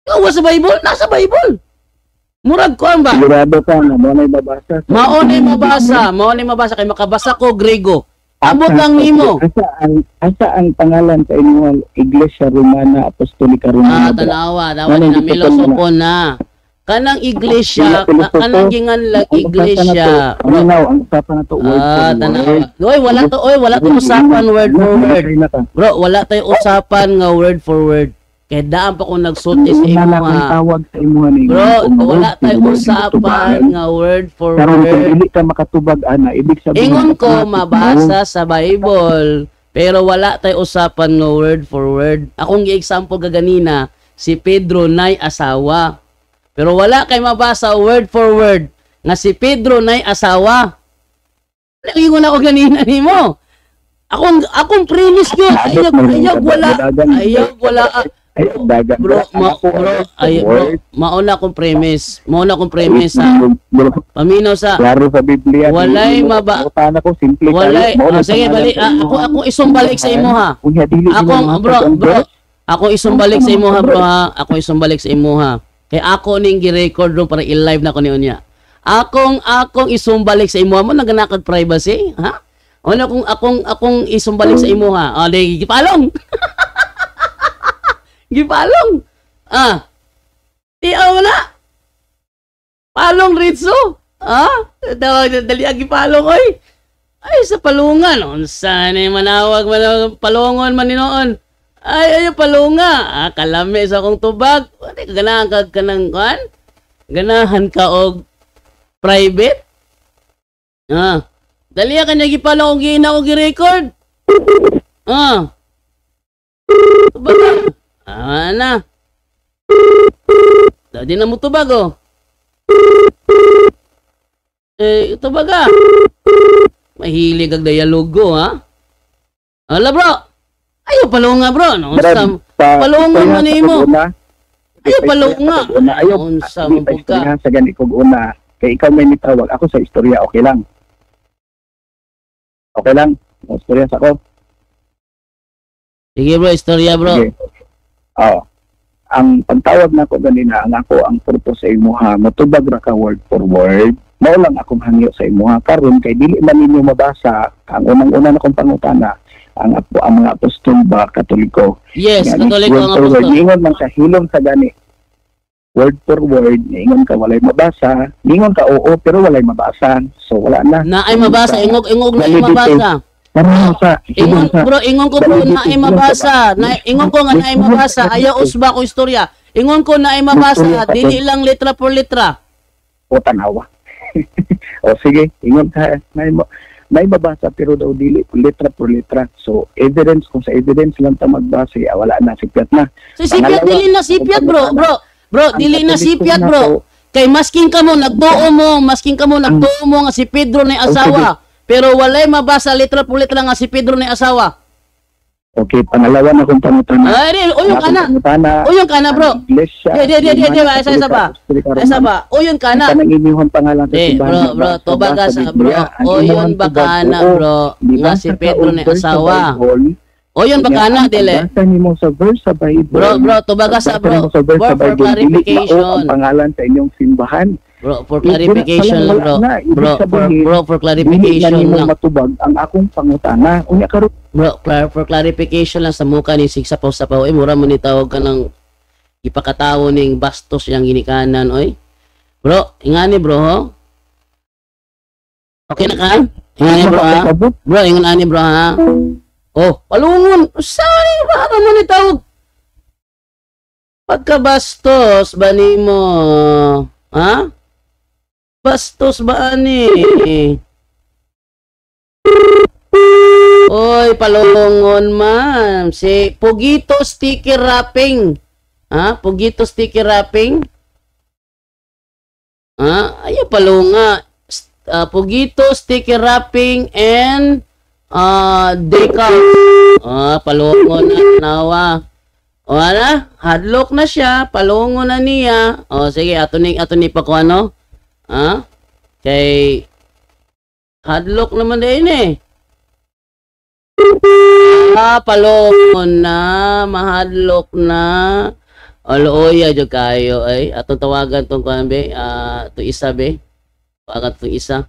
Ikaw sa Bible? Nasa Bible. Murag ko ba? Sigurado ka na maunay mabasa. Maunay mabasa. Kaya makabasa ko Grego. Abot lang nimo. Asa ang pangalan sa inyong Iglesia Romana Apostolika Romana? Tanawa. Dawa na milosopon na. Kanang iglesia, kanang ginganlag iglesia. Ang usapan na to word for word. Wala to usapan word for word. Bro, wala tayo usapan nga word for word. Kaya daan pa kung nagsulti sa imo nga. Tawag sa imo ni. Bro, wala tayo usapan nga word for Karon kung word. dili ka makatubag ana, ibig sabihin Ingon ko mabasa sa Bible, pero wala tayo usapan nga word for word. Akong gi-example kaganina, si Pedro nay asawa. Pero wala kay mabasa word for word nga si Pedro nay asawa. Nagingon ako ganina nimo. Akong premise ko, ayag wala. Bro, mauna akong premise. Ha. Paminaw sa klaro sa Biblia. Walay Utana ko simple. walay. Sige, balik. Ako isumbalik sa imo ha. Ako isumbalik sa imo ha, bro ha. Ako isumbalik sa imo ha. Kaya ako ning gi-record ro para i-live na ko niya. Akong isumbalik sa imo mo naganakag privacy, ha? Ano kung akong isumbalik sa imo ha? O, di gipalong. Gipalong. Tiyaw na. Palong Ritso. Dali gipalong oy. Ay sa palungan, unsa ni manawag palongon man ninoon. Ay palunga. Kalami sa akong tubag. Wala ganahan ka kanang kan? Ganahan ka og private? Dali ka niya gipalong og gina og gi-record. Tubag. Na. Dadi na mo tubag oh. Tubag ah. Mahilig kag dialogo ha. Ala bro. Ayo palunga bro. No, palunga man nimo. Ayo palunga. Ayo unsa man pud ka. Sa gani kog una kay ikaw may nitawag ako sa istorya, okay lang. Okay lang. Istorya sa ko. Sige bro, istorya bro. Sige. Ang pagtawag na ko ganina, ang ako ang purpose sa imo ha, matubag ra ka word for word, mao lang akong hangyo sa imo ha karon kay dili man ninyo mabasa ang unang-una na kong pangutana ang mga apostol ba Katoliko. Yes, Nga, Katoliko word ang for word, apostol. ingon man sa hilom sa gani. Word for word, ingon ka walay mabasa, ingon ka oo pero walay mabasa. So wala na. Naay mabasa, ingog na ay mabasa. Ano sa Ingon bro, ingon ko po na ay mabasa. Ingon ko nga na ay mabasa. Ayaw usba ko istorya. Ingon ko na ay mabasa, dili lang letra por letra. o tanawa. O sige, ingon ka may mabasa pero daw dili letra por letra. So evidence kung sa evidence lang ta magbase, wala na sipiat na. So sipiat dili na sipiat bro. Bro, dili na sipiat bro. Kay masking kamo nagtuo mo nga si Pedro ni asawa. Pero walay mabasa letra por letra nga si Pedro ni asawa. Okay, pangalawa na kung pangutana. Ay, uyong ka na bro. Di ba, isa ba? Uyong ka na. Kanang inyong pangalan sa simbahan. Bro, tubaga sa bro. Uyong ba ka na bro, nga si Pedro ni asawa. Uyong ba ka na, dili? Basta nimo sa verse sa Bible. Bro, tubaga sa bro. For clarification. Ang pangalan sa inyong simbahan. Bro, for clarification lang bro. Bro, for clarification lang. Matubag ang akong pangutana. Unya karon. Bro, for clarification lang sa muka ni Sigsapaw-sapaw. Mura mo ni tawag ka ng ipakatawo ning bastos yang ginikanan, oy. Bro, ingani bro, ho? Okay na ka? Ingani bro, ha? Bro, ingani bro, ha? Oh, palungon. Sorry, baka mo ni tawag. Pagkabastos ba ni mo? Ha? Bastos ba ani? Oy, palungon ma'am. Si Pugito sticker wrapping. Ha? Pugito sticker wrapping? Ha? Ay, palunga. Pugito sticker wrapping and decal. Palungon na nawa. O ana, hadlock na siya, palungon na niya. O sige, ato ni pa ko ano? Ha? Kay hadlock naman din eh. Palungon na, mahadlock na. Oloya jud kayo ay atong tawagan tong kuan be, to isa be. Tawagan tong isa.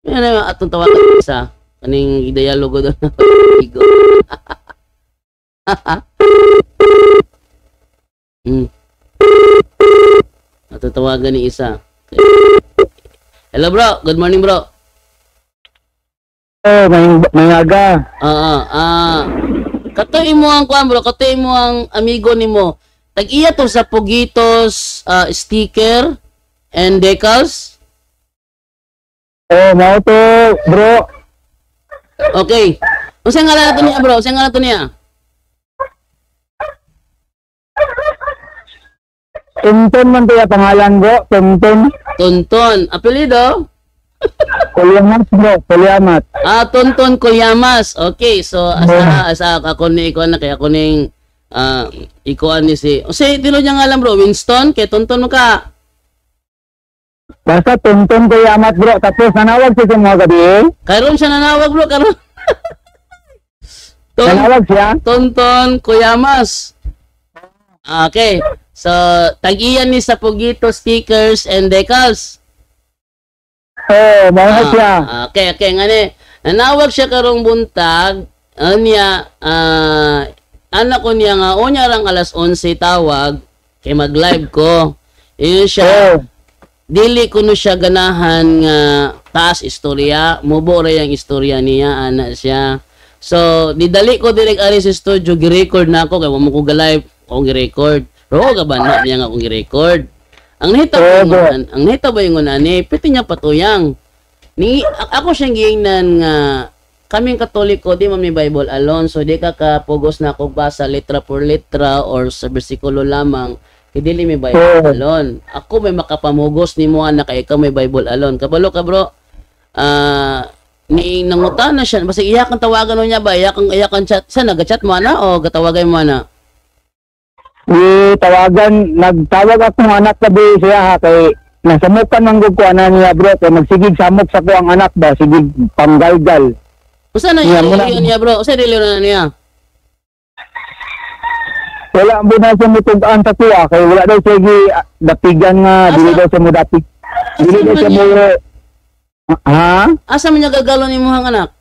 Yan atong tawagan tong isa. Kaning dialogo doon na pag-igo. Natatawagan ni isa. Okay. Hello bro, good morning bro. Oh, may aga. Katoy mo ang kuan bro, katoy mo ang amigo nimo. Tag-iya to sa Pugitos sticker and decals. Oh, mao to, bro. Okay. Unsa nga ngalan nato niya bro? Unsa nga ngalan nato niya? Tonton man to ya pangalan bro, Tonton. Tonton. Apelyido? Kulyamat bro, Kulyamat. Tonton Kulyamas. Okay, so asa ako ni ikuan na kay ako ning ikuan ni si. Usa tilo niya ngalan bro, Winston kay Tonton mo ka. Basta Tonton Kulyamat bro, tapos nanawag siya mga gabi. Karon siya nanawag bro, karon. Nanawag siya? Tonton Kuyamas. Okay. So, tag-iyan ni sa Pugito stickers and decals. Oh, mga siya. Okay, ngani. Nanawag siya karong buntag. Niya, anak ko niya nga, unya rang alas 11 tawag, kay mag-live ko. Yun siya. Dili ko no siya ganahan nga taas istorya. Mubo ra yung istorya niya, anak siya. So, didali ko direct ari sa studio, gi-record na ako, kaya mo ko ga-live, akong gi-record. Pero gabana niya nga akong gi-record. Ang nahita ba yung ani, piti niya patuyang. Ako siyang giingnan nga, kaming Katoliko, di man may Bible alone, so di ka kapugos na ako basa letra por letra or sa bersikulo lamang, kaya dili may Bible alone. Ako may makapamugos ni mo na kaya ikaw may Bible alone. Kabalo ka bro, ni nangutan na siya, basta iyakan tawagan mo niya ba, iyakan chat, siya nag-chat mo na o gatawagan mo na? Nagtawag akong anak gabi siya kay nasamukan man gud ko ana niya bro kay magsigig samok sa ko ang anak ba sigig panggalgal. Usa na niya bro? Usa dili na niya? wala mo na sa mutugaan sa kuha kay wala daw siya dapigan nga dili daw sa mo dapig dili daw siya mo Asa man niya gagalon imong anak?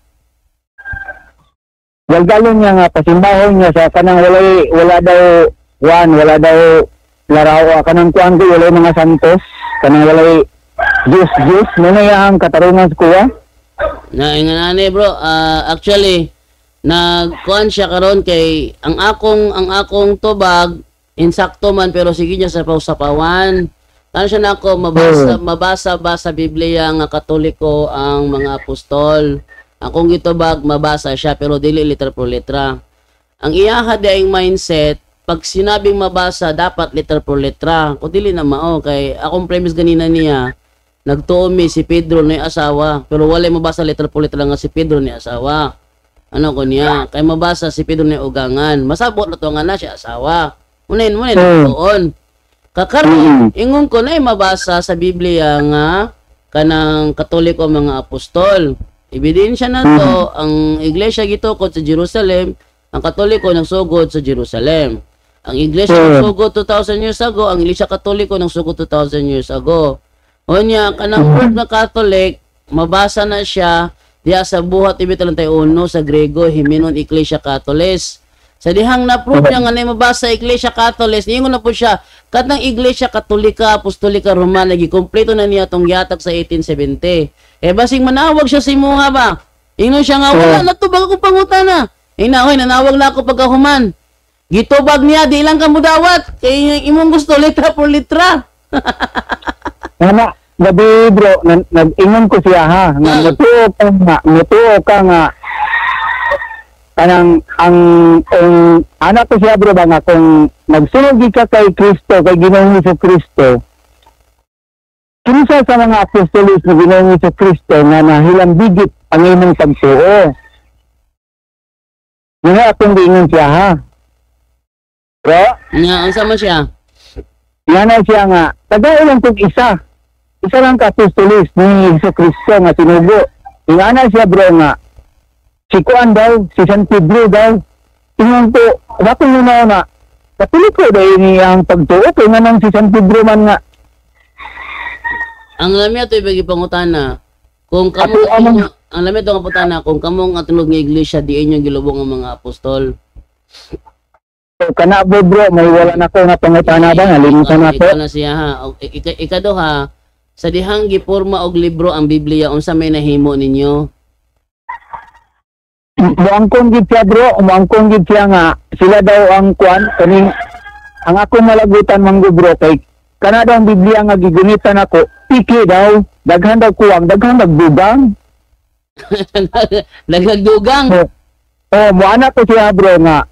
galgalon niya nga pasimbahon niya sa kanang wala daw laraw kanang kuan ko wala mga santos kanang wala juice mo na yang katarungan sa kuha. Na inganani bro, actually nagkuan siya karon kay ang akong tubag insakto man pero sige niya sa pausapawan. Ano siya nako mabasa ba sa Biblia nga Katoliko ang mga apostol. Akong gitubag mabasa siya pero dili litra por litra. Ang iyaha daing mindset pag sinabing mabasa dapat litra por litra. Kung dili na mao kay akong premise ganina niya nagtuomi si Pedro na asawa pero wala mabasa litra por litra nga si Pedro ni asawa. Ano ko niya, kay mabasa si Pedro ni ugangan. Masabot na to nga na siya asawa. Munin doon. Kakaroon, ingon ko na mabasa sa Biblia nga kanang Katoliko mga apostol. Ebidensya na to, ang iglesia gitukod sa Jerusalem, ang Katoliko nagsugod sa Jerusalem. Ang iglesia nagsugod 2,000 years ago, ang iglesia Katoliko nagsugod 2,000 years ago. O niya, kanang word na Catholic, mabasa na siya diya sa buhat ibig 31 sa Grego Himinon Ecclesia Catholis. Sa dihang na-prove niya nga na mabasa Ecclesia Catholis, niingon na po siya katang Iglesia Katolika Apostolika Romana gikumpleto na niya tong gihatag sa 1870. Basing manawag siya sa imuha ba? Ingnon siya nga wala na to baga kong pangutana. Inahoy nanawag na ako pagkahuman. Gitubag niya di lang ka mudawat kay imong gusto litra por litra. Gabi bro, nag-ingon ko siya ha, nga mutuo ka nga kanang ang anak ko siya bro ba nga kung nagsunod ka kay Kristo, kay Ginoong Jesucristo, kinsa sa mga apostolos ni Ginoong Jesucristo nga nahilambigit ang imong pagtuo. Nga akong giingon siya ha. Bro? Nga, ang sama siya? Nga na siya nga, tagay lang kong isa lang ka-apostolis ni Jesucristo nga sinugo. Ingana siya bro nga, si Kuan daw, si San Pedro daw, tingnan po, bakit nyo na Katoliko dahil niyang pagtuo, kaya nga nang si San Pedro man nga. Ang lamya ito ibagi pangutana, kung kamo, ang lamya ito ang pangutana, kung kamong atunog ng iglesia, diin yung gilubong ang mga apostol. So, kana bro, may wala na ko na pangutana ba, nalimutan na po. Ikaw na siya ha, ikado ha, sa dihang giporma og libro ang Biblia unsa may nahimo ninyo? Muangkon gid siya bro, muangkon gid siya nga sila daw ang kuan kaning ang ako malagutan manggo bro kay kana daw ang Biblia nga gigunitan ako, piki daw, daghan daw kuwang, daghan nagdugang. Nagdugang. Muana ko siya bro nga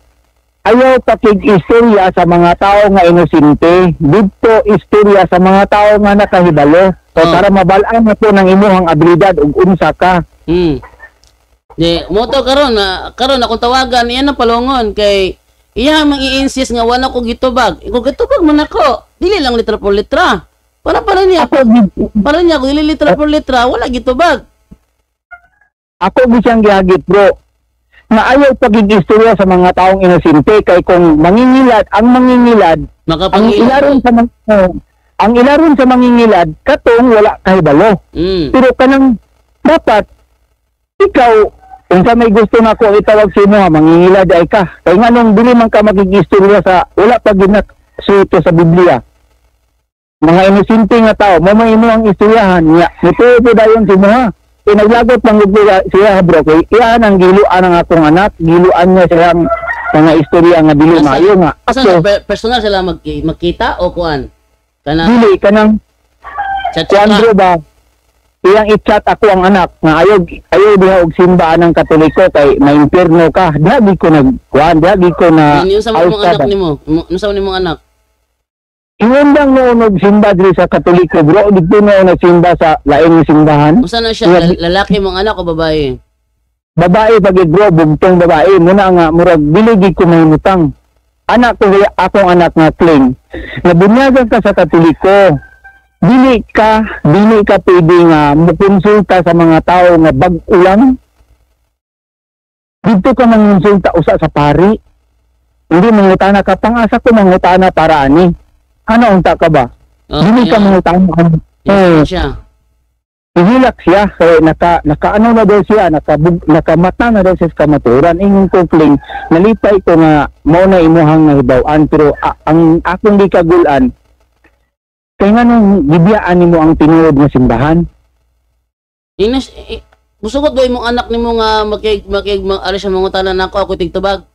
ayaw pakig-istorya sa mga tao nga inosente, dito istorya sa mga tao nga nakahibalo. So para mabalaan na po ng imuhang abilidad ug unsa ka. Di moto karon akong tawagan iyan ang palungon kay iya mang-i-insist nga wala ko gitubag. Iko gitubag man ako. Dili lang litra por litra. Para niya ako dili litra por litra wala gitubag. Ako bisang gihagit bro. Na ayaw pagig-istorya sa mga taong inosente kay kung mangingilad, ang ilaron sa mangingilad katong wala kahibalo. Pero kanang dapat ikaw kung sa may gusto na ko itawag sa imo mangingilad ay ka. Kay nganong dili man ka magig-istorya sa wala pa ginasuto sa Biblia. Mga inosente nga tao, mo imo ang istoryahan niya. Nito po dayon si mo ha. Naglagot pang siya bro kay iyan ang giluan ng akong anak, giluan niya siya mga istorya nga dili maayo nga. So, personal sila magkita o kuan? Dili kanang kuan bro ba? Iyang i-chat ako ang anak nga ayaw diha og simbaan ng Katoliko kay ma-impierno ka. Dagi ko nagkuan, dagi ko na. Ano sa mga anak nimo? Ano sa mga anak? Ingon lang noon simba diri sa Katoliko bro, dito na nagsimba sa laing simbahan. Usa na siya, lalaki mong anak o babae? Babae pagid bro, bugtong babae. Muna nga murag dili gid ko mahimutang. Anak ko akong anak nga claim. Nabunyagan ka sa Katoliko. Dili ka pwede nga mukonsulta sa mga tao nga bag-ulang. Dito ka mangonsulta usa sa pari. Hindi mangutana ka pangasa ko mangutana para ani. Ano unta ka ba? Dili ka mangutana. Yan siya. Hihilak siya kaya naka na daw siya nakamata na daw siya sa kamaturan ingong kukling nalipay ko nga mao na imuhang nahibaw-an pero ang akong di kagulan kay nga nung gibiyaan nimo ang tinuod nga simbahan. Gusto ko ba imong anak nimo nga ari siya mangutana nako ako tigtubag.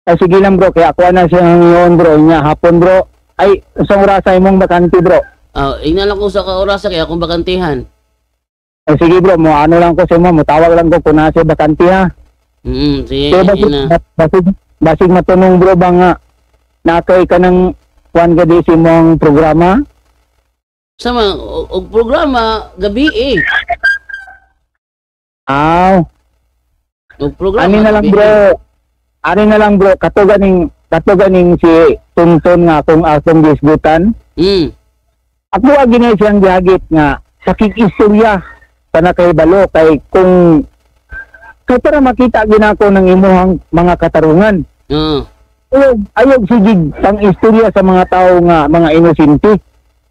Ay sige lang bro, kaya ako na siya ngayon bro, niya hapon bro. Ay, isang orasa imong bakante bro. Ina lang ko sa orasa kaya akong bakantihan. Ay sige bro, mo ano lang ko sa mo, tawag lang ko kung nasa bakante ha. Sige, ina. Basig matunong bro ba nga, nakay ka ng kuwan gadi si mong programa? Sama, og programa, gabi eh. Og programa, Ani na lang gabi, bro. Ari na lang bro, katuganing si Tunton nga akong gisgutan. Ako agi siyang gihagit nga sakit istorya sana kay balo kay kung para makita ginako ng imuhang mga katarungan. Ayog sigig pang istorya sa mga tao nga mga inosente.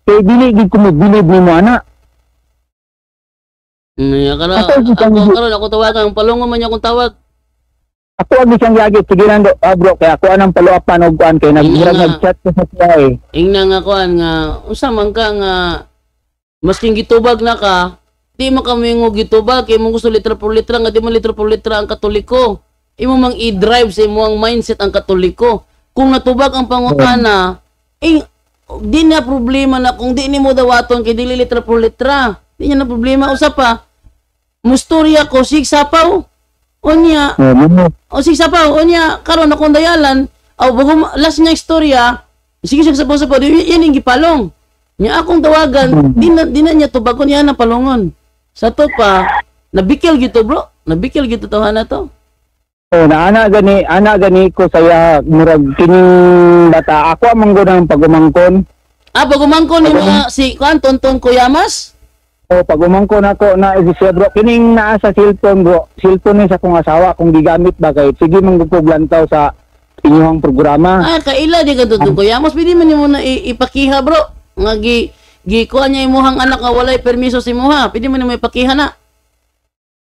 Kay dili gid kumubilib nimo ana. Ako tawagan, palungo man niya akong tawag. Ako ang isang gagit, sige lang bro, kaya ako anang paluapan o kuan kay nag-chat ko sa siya eh. Ingna nga kuan nga, unsa man ka nga, masking gitubag na ka, di mo kami nga gitubag, kay mo gusto litra por litra, nga di mo litra por litra ang Katoliko. Imo mang i-drive sa imo ang mindset ang Katoliko. Kung natubag ang pangutana, di na problema na kung di ni mo dawaton kay dili litra por litra. Di niya na problema. Usa pa, mustorya ko, sigsapaw. Onya, sigsapaw, onya, karon akong dayalan, bago last niya istorya, sige siya sapaw, yan yung gipalong. Niya akong tawagan, di na niya tubagon, yan na palongon. Sa to pa, nabikil gito bro, nabikil gito tawahan na to. Ana gani ko saya murag kining bata. Ako amang gunang pagumangkon. Pagumangkon ni mga si Tonton Kuyamas? Pagumangkon ako na siya bro, kining naa sa cellphone bro. Cellphone ni sa kong asawa kung gigamit ba kay sige mangguglantaw sa inyong programa. Kaila di ka Tonton Kuyamas, pwede man mo na ipakiha bro. Nga kuha niya imuhang anak nga walay permiso si muha. Pwede mo na may ipakiha na.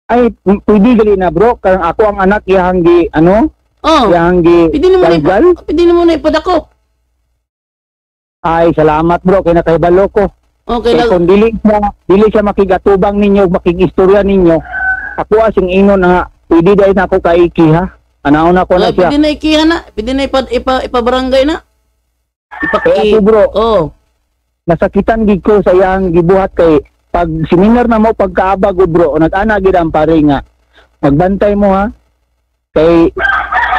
Ay, pwede gali na bro, kang ako ang anak yang pwede mo na ipadako. Ay, salamat bro, kay nakaibalo ko. Okay, kung dili siya makigatubang ninyo, makigistorya ninyo, ako asing ingon na pwede dahil na ako kaikiha. Anaon ako na siya. Pwede na ikiha na, pwede na ipabarangay na. Kaya bro, nasakitan gid ko sa iyang gibuhat kay pag seminar na mo pagkaabag bro, nag-ana gid ang pare nga. Magbantay mo ha. Kay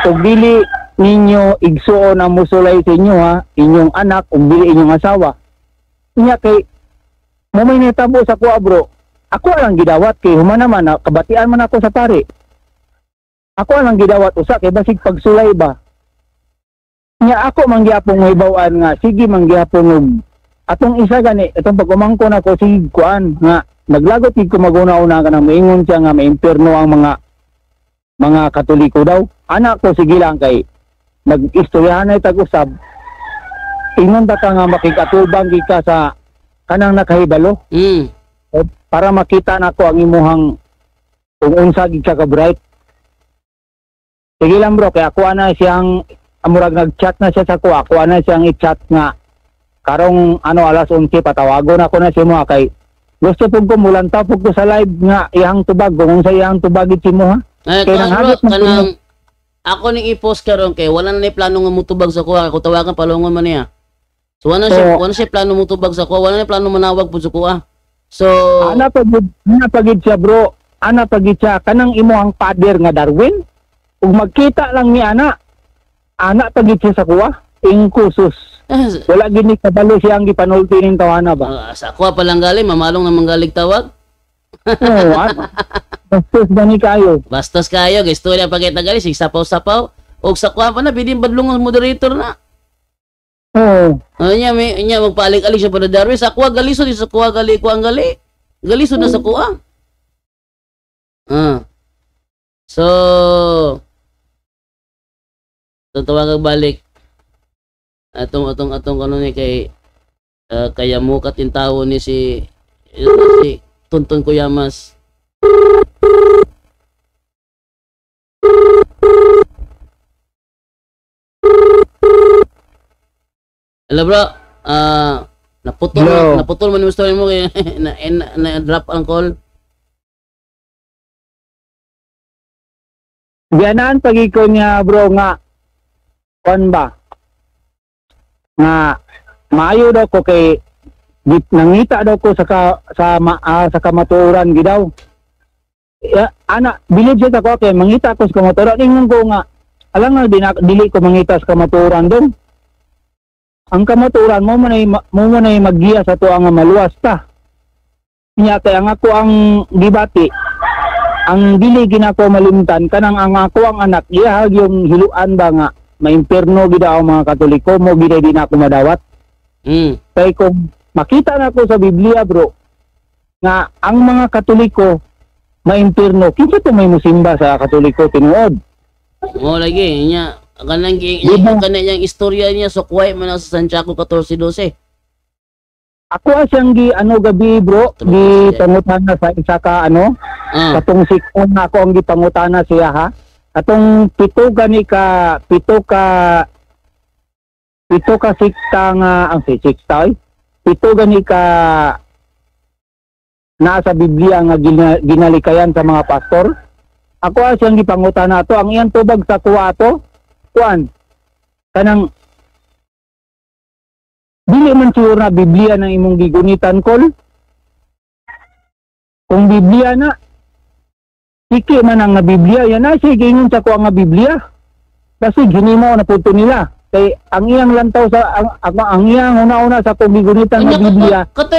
kung dili ninyo igsuon ang musulay sa inyo ha, inyong anak, kung dili inyong asawa. Niya kay mo may netabo sa kuha bro. Ako lang gidawat kay human naman kabatian man ako sa pare. Ako lang gidawat usa kay basig pagsulay ba. Niya ako mangyapong hibaw-an nga sige mangyapon og atong isa gani itong pagumangkon ako sige kuan nga naglagot gid ko maguna-una ka nang maingon siya nga maimperno ang mga Katoliko daw. Anak ko sige lang kay nag-istoryahan na tag-usab. Ingon ta ka nga makikatubang ka sa kanang nakahibalo. Para makita nako ang imuhang kung unsa gid ka bright. Sige lang bro, kaya ako na siyang amurag nag-chat na siya sa ko. Ako na siyang i-chat nga karong alas 11 patawagon ako na si mo kay gusto pug ko mulanta pug ko sa live nga iyang tubag kung sa iyang tubagit si mo ha. Kanang ako ning i-post karon kay wala na ni plano nga mutubag sa kuha. Ako tawagan palungon man niya. So wala siya plano mutubag sa kuha. Wala na plano manawag pud sa kuha. So ana pagid siya bro. Ana pagid siya kanang imuhang father nga Darwin. Ug magkita lang ni ana pagid siya sa kuha. Ingkusus. Wala gini kabalo siya ang gipanulti ning tawana ba. Sa kuha pa lang galing mamalong na manggalig tawag. Bastos gani kayo. Bastos kayo, istorya pagkita gali sig sapaw-sapaw. Og sa kuha pa na pwedeng badlong ang moderator na. Nya magpaalik-alik siya para Darwin sa kuha galisod sa kuha gali ko ang gali. Galisod na sa kuha. So Tatawagan balik. Atong kanon ni kay kaya mo katintawo ni si Tonton Kuyamas. Hello bro, naputol man yung story mo kaya na drop ang call. Diyanaan pagiko niya bro nga kon ba nga maayo daw ko kay nangita daw ko sa kamaturan gidaw. Ana bilib siya ko kay mangita ko sa kamaturan ingon ko nga alang nga dili ko mangita sa kamaturan dong. Ang kamaturan mo na maggiya sa to ang maluwas ta. Nya kay ang ako ang gibati ang dili ginako malimtan kanang ang ako ang anak iya yung hiluan ba nga maimperno gid ang mga Katoliko mo gid di na ako madawat. Kay kung makita na ko sa Biblia bro nga ang mga Katoliko maimperno kinsa to may musimba sa Katoliko tinuod. Mo lagi nya kanang kanang istorya niya so kuway man sa Santiago 14:12. Ako siyang gabi bro di pangutana sa isa ka katong sikon ako ang gipangutana siya ha. Atong pito ka sikta nga ang sikta pito gani ka nasa Biblia nga ginalikayan sa mga pastor. Ako siyang gipangutana ato ang iyang tubag sa kuwa ato kuan kanang dili man siguro na Biblia ng imong gigunitan kol. Kung Biblia na siki man ang nga Biblia yan na sige ingon sa kuha nga Biblia kasi ginimo na punto nila kay ang iyang lantaw sa ang iyang una-una sa pagigunitan nga Biblia kato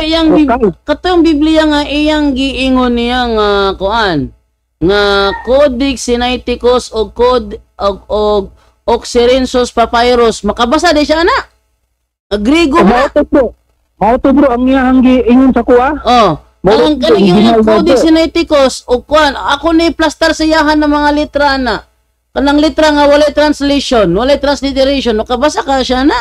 yung Biblia nga iyang giingon niya nga kuan nga Codex Sinaiticus o Code og Oxyrensis Papyrus makabasa di siya ana. Griego na. Mauto bro ang iyang giingon sa kuha. Ang kanang Codex Sinaiticus o kuan ako ni plaster sa yahan ng mga litra na. Kanang litra nga walay translation, walay transliteration, makabasa ka siya na.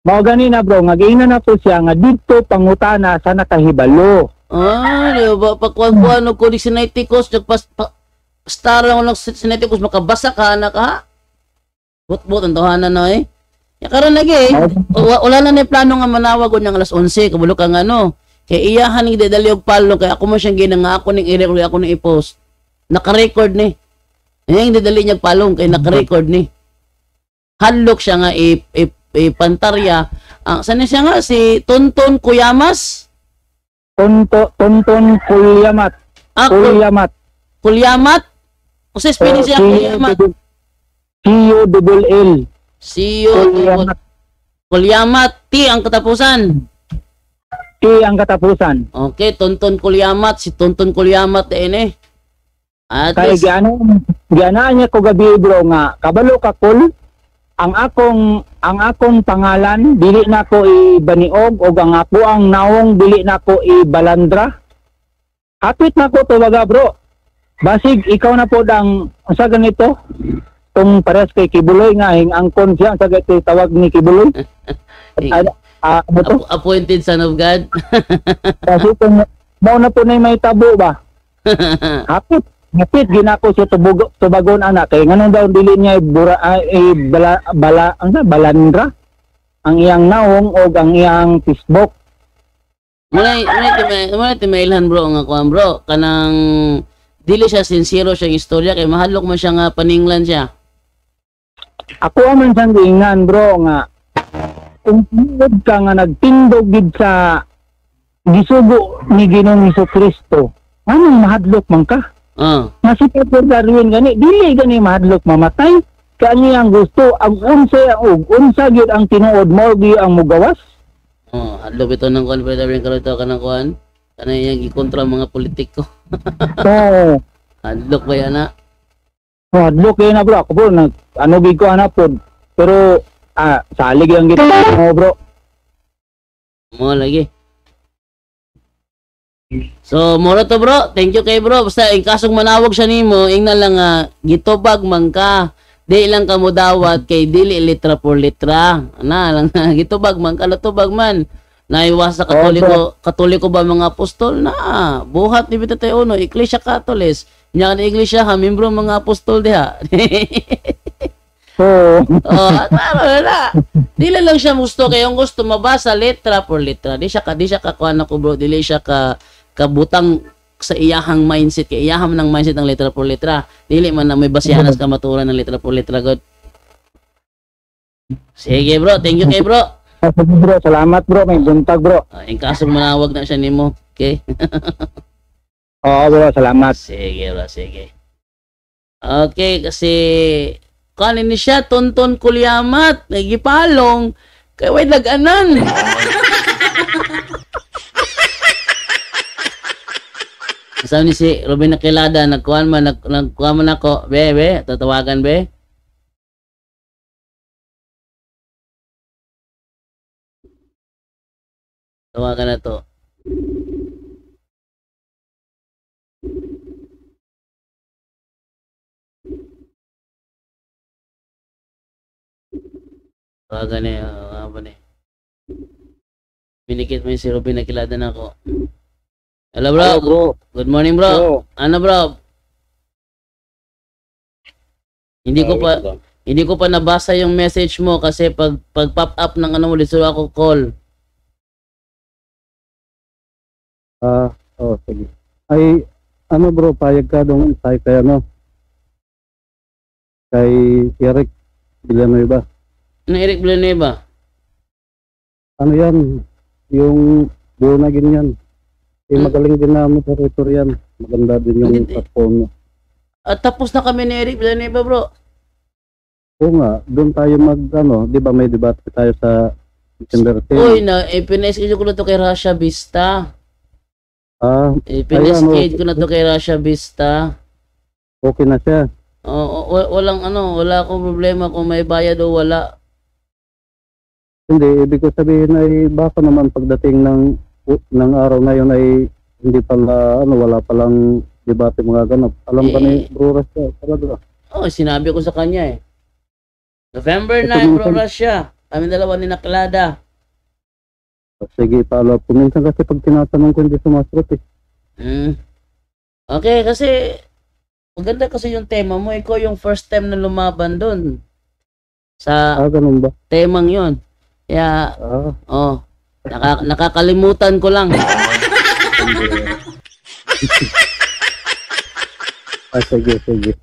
Mao gani na bro, nga giingnan na po siya nga didto pangutana sa nakahibalo. Di ba pagkuan og Codex Sinaiticus pastar lang ng Sinaiticus makabasa ka na ka. Bot ang tahanan na Ya karon lagi wala na ni plano nga manawag unyang alas 11 kabalo ka nga kay iyahan ni dadali og palong kay ako mo siyang ginanga ako ning i-record ako ning i-post. Naka-record ni. Yang dadali niya palong kay naka-record ni. Hadlok siya nga ipantarya. Saan siya nga si Tonton Kuyamas? Tonton Kulyamat. Kulyamat? Kasi spelling siya Kulyamat. C-U-L-L. Kulyamat. T ang katapusan. T ang katapusan. Okay, Tonton Kulyamat. Si Tonton Kulyamat At kaya gianaan niya ko gabi bro nga kabalo ka kul ang akong pangalan dili nako ibaniog og ang ako ang naong dili nako ibalandra. Hapit nako to baga bro. Basig ikaw na po dang sa ganito kung pares kay Kibuloy nga angkon siya sa ganito tawag ni Kibuloy. Appointed son of God. Kasi kung mao na po na may tabo ba. Hapit ginako siya tubagon anak kay nganong daw dili niya balandra ang iyang naong o ang iyang Facebook. Muna timailhan bro nga kuan bro kanang dili siya sincero siyang istorya kay mahalok man siya nga paninglan siya. Ako man sang giingan bro nga kung tungod ka nga nagtindog gid sa gisugo ni Ginoong Hesukristo anong mahadlok man ka? Nga si Peter Darwin gani dili gani mahadlok mamatay kani ang gusto ang unsa gyud ang tinuod mo gyud ang mugawas. Hadlok ito ng kuan Peter Darwin karon kanang kuan kana yang gikontra mga politiko. Hadlok ba yan na? Hadlok yan na bro ako bro gid ko hanapon pero salig lang gito bro. Mo lagi. So, mura to bro. Thank you kay bro. Basta, kasong manawag siya nimo, ingna lang gitubag man ka. Di lang kamo dawat kay dili litra por litra. Ana lang gitubag man kalatubag man. Naiwas sa katoliko ba mga apostol na buhat ni bitatay uno Iglesia Katolis. Nya ni Iglesia ha membro mga apostol diha. Oo. Oh, at na. Dili lang siya gusto kay ang gusto mabasa letra por letra. Di siya kakuan na ko bro, dili siya kabutang sa iyahang mindset kay iyahang ng mindset ng letra por letra. Dili man na may basihan sa kamaturan ng letra por letra god. Sige bro, thank you kay bro. Sige bro, salamat bro, may buntag bro. In kaso manawag na siya nimo. Okay? Oo bro, salamat. Sige bro, sige. Okay, kasi kanin ni siya, tonton kulyamat, nagipalong, kaya way nag-anan. Sabi ni si Robin Nakilada, nagkuhan man ako, be, tatawagan be. Tawagan na to. Tawagan na apa ni. Binikit mo yung si Robin Nakilada na ako. Hello bro. Hello, bro. Good morning bro. Hello. Ano bro? Hindi ko pa nabasa yung message mo kasi pag pop up ng ano mo dito ako call. Sige. Ay, ano bro, payag ka doon tayo kay ano? Kay Eric Villanueva. Ano Eric Villanueva? Ano yan? Yung buo na ganyan. Magaling din na moderator yan. Maganda din yung platform niya. At tapos na kami ni Eric Villanueva bro. Oo nga, doon tayo di ba may debate tayo sa December 10. Uy, pinaschedule ko na to kay Russia Vista. Pinaschedule ko na to kay Russia Vista. Okay na siya. Wala akong problema kung may bayad o wala. Hindi, ibig ko sabihin ay baka naman pagdating ng araw na yun ay hindi pala, wala palang debate mga ganap. Alam ka ni Bro Russia, talaga. Sinabi ko sa kanya November 9, Bro Russia. Kami dalawa ni Nakilada. Sige, pala. Puminsan kasi pag tinatanong ko hindi sumasagot Okay, kasi maganda kasi yung tema mo. Ikaw yung first time na lumaban doon. Sa ganun ba? temang yon. Kaya, nakakalimutan ko lang. Sige.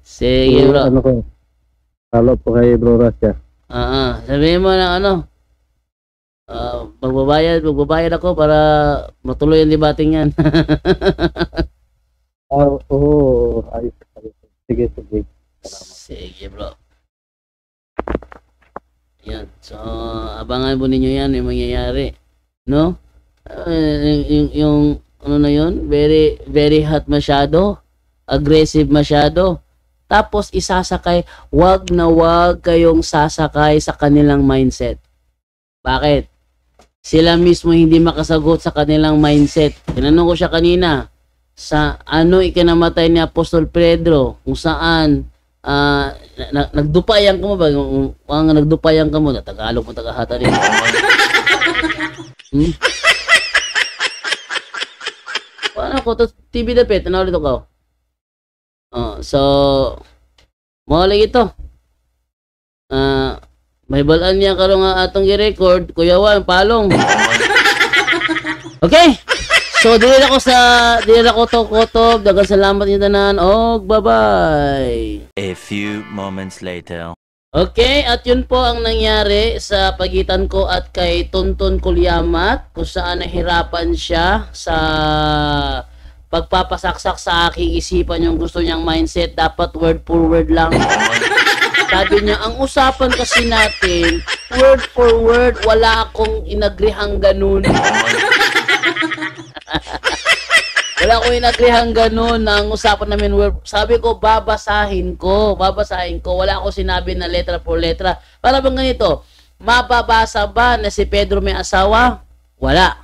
Sige, bro. Ano ko? Talo po kay Bro Russia. Sabihin mo na magbabayad ako para matuloy ang debating yan. Ayos. Sige. Sige, bro. Yan. So, abangan po ninyo yan, yung mangyayari. No? Yung ano na yun, very, very hot masyado. Aggressive masyado. Tapos, isasakay, wag na wag kayong sasakay sa kanilang mindset. Bakit? Sila mismo hindi makasagot sa kanilang mindset. Tinanong ko siya kanina, sa ano ikinamatay ni Apostol Pedro, kung saan nagdupayan ka mo ba? Ang nagdupayan ka mo, Tagalog mo tagahata rin. Paano ko to TV dapit, ano ulit ako? So mawala ito. May balaan niya karon nga atong gi-record, Kuya Juan, palong. Okay. So dili ako to kotob, daghang salamat niyo tanan og bye-bye. A few moments later. Okay, at yun po ang nangyari sa pagitan ko at kay Tonton Kulyamat, kung saan nahirapan siya sa pagpapasaksak sa aking isipan yung gusto niyang mindset, dapat word for word lang. Sabi niya, ang usapan kasi natin, word for word, wala akong inagrihang ganun. Wala akong inagrihang ganun na ang usapan namin word. Sabi ko, babasahin ko. Wala akong sinabi na letra por letra. Para bang ganito, mababasa ba na si Pedro may asawa? Wala.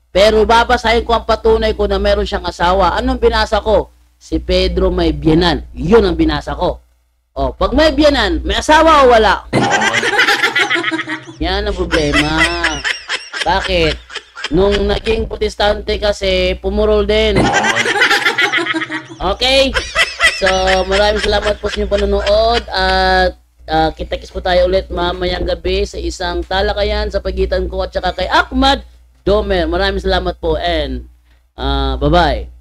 Pero babasahin ko ang patunay ko na meron siyang asawa. Anong binasa ko? Si Pedro may biyenan. Yun ang binasa ko. Oh, pag may biyanan, may asawa o wala? Yan ang problema. Bakit? Nung naging protestante kasi, pumurol din. Okay? So, maraming salamat po sa inyong panonood at kita-kits po tayo ulit mamayang gabi sa isang talakayan sa pagitan ko at saka kay Ahmad Domer. Maraming salamat po and bye-bye.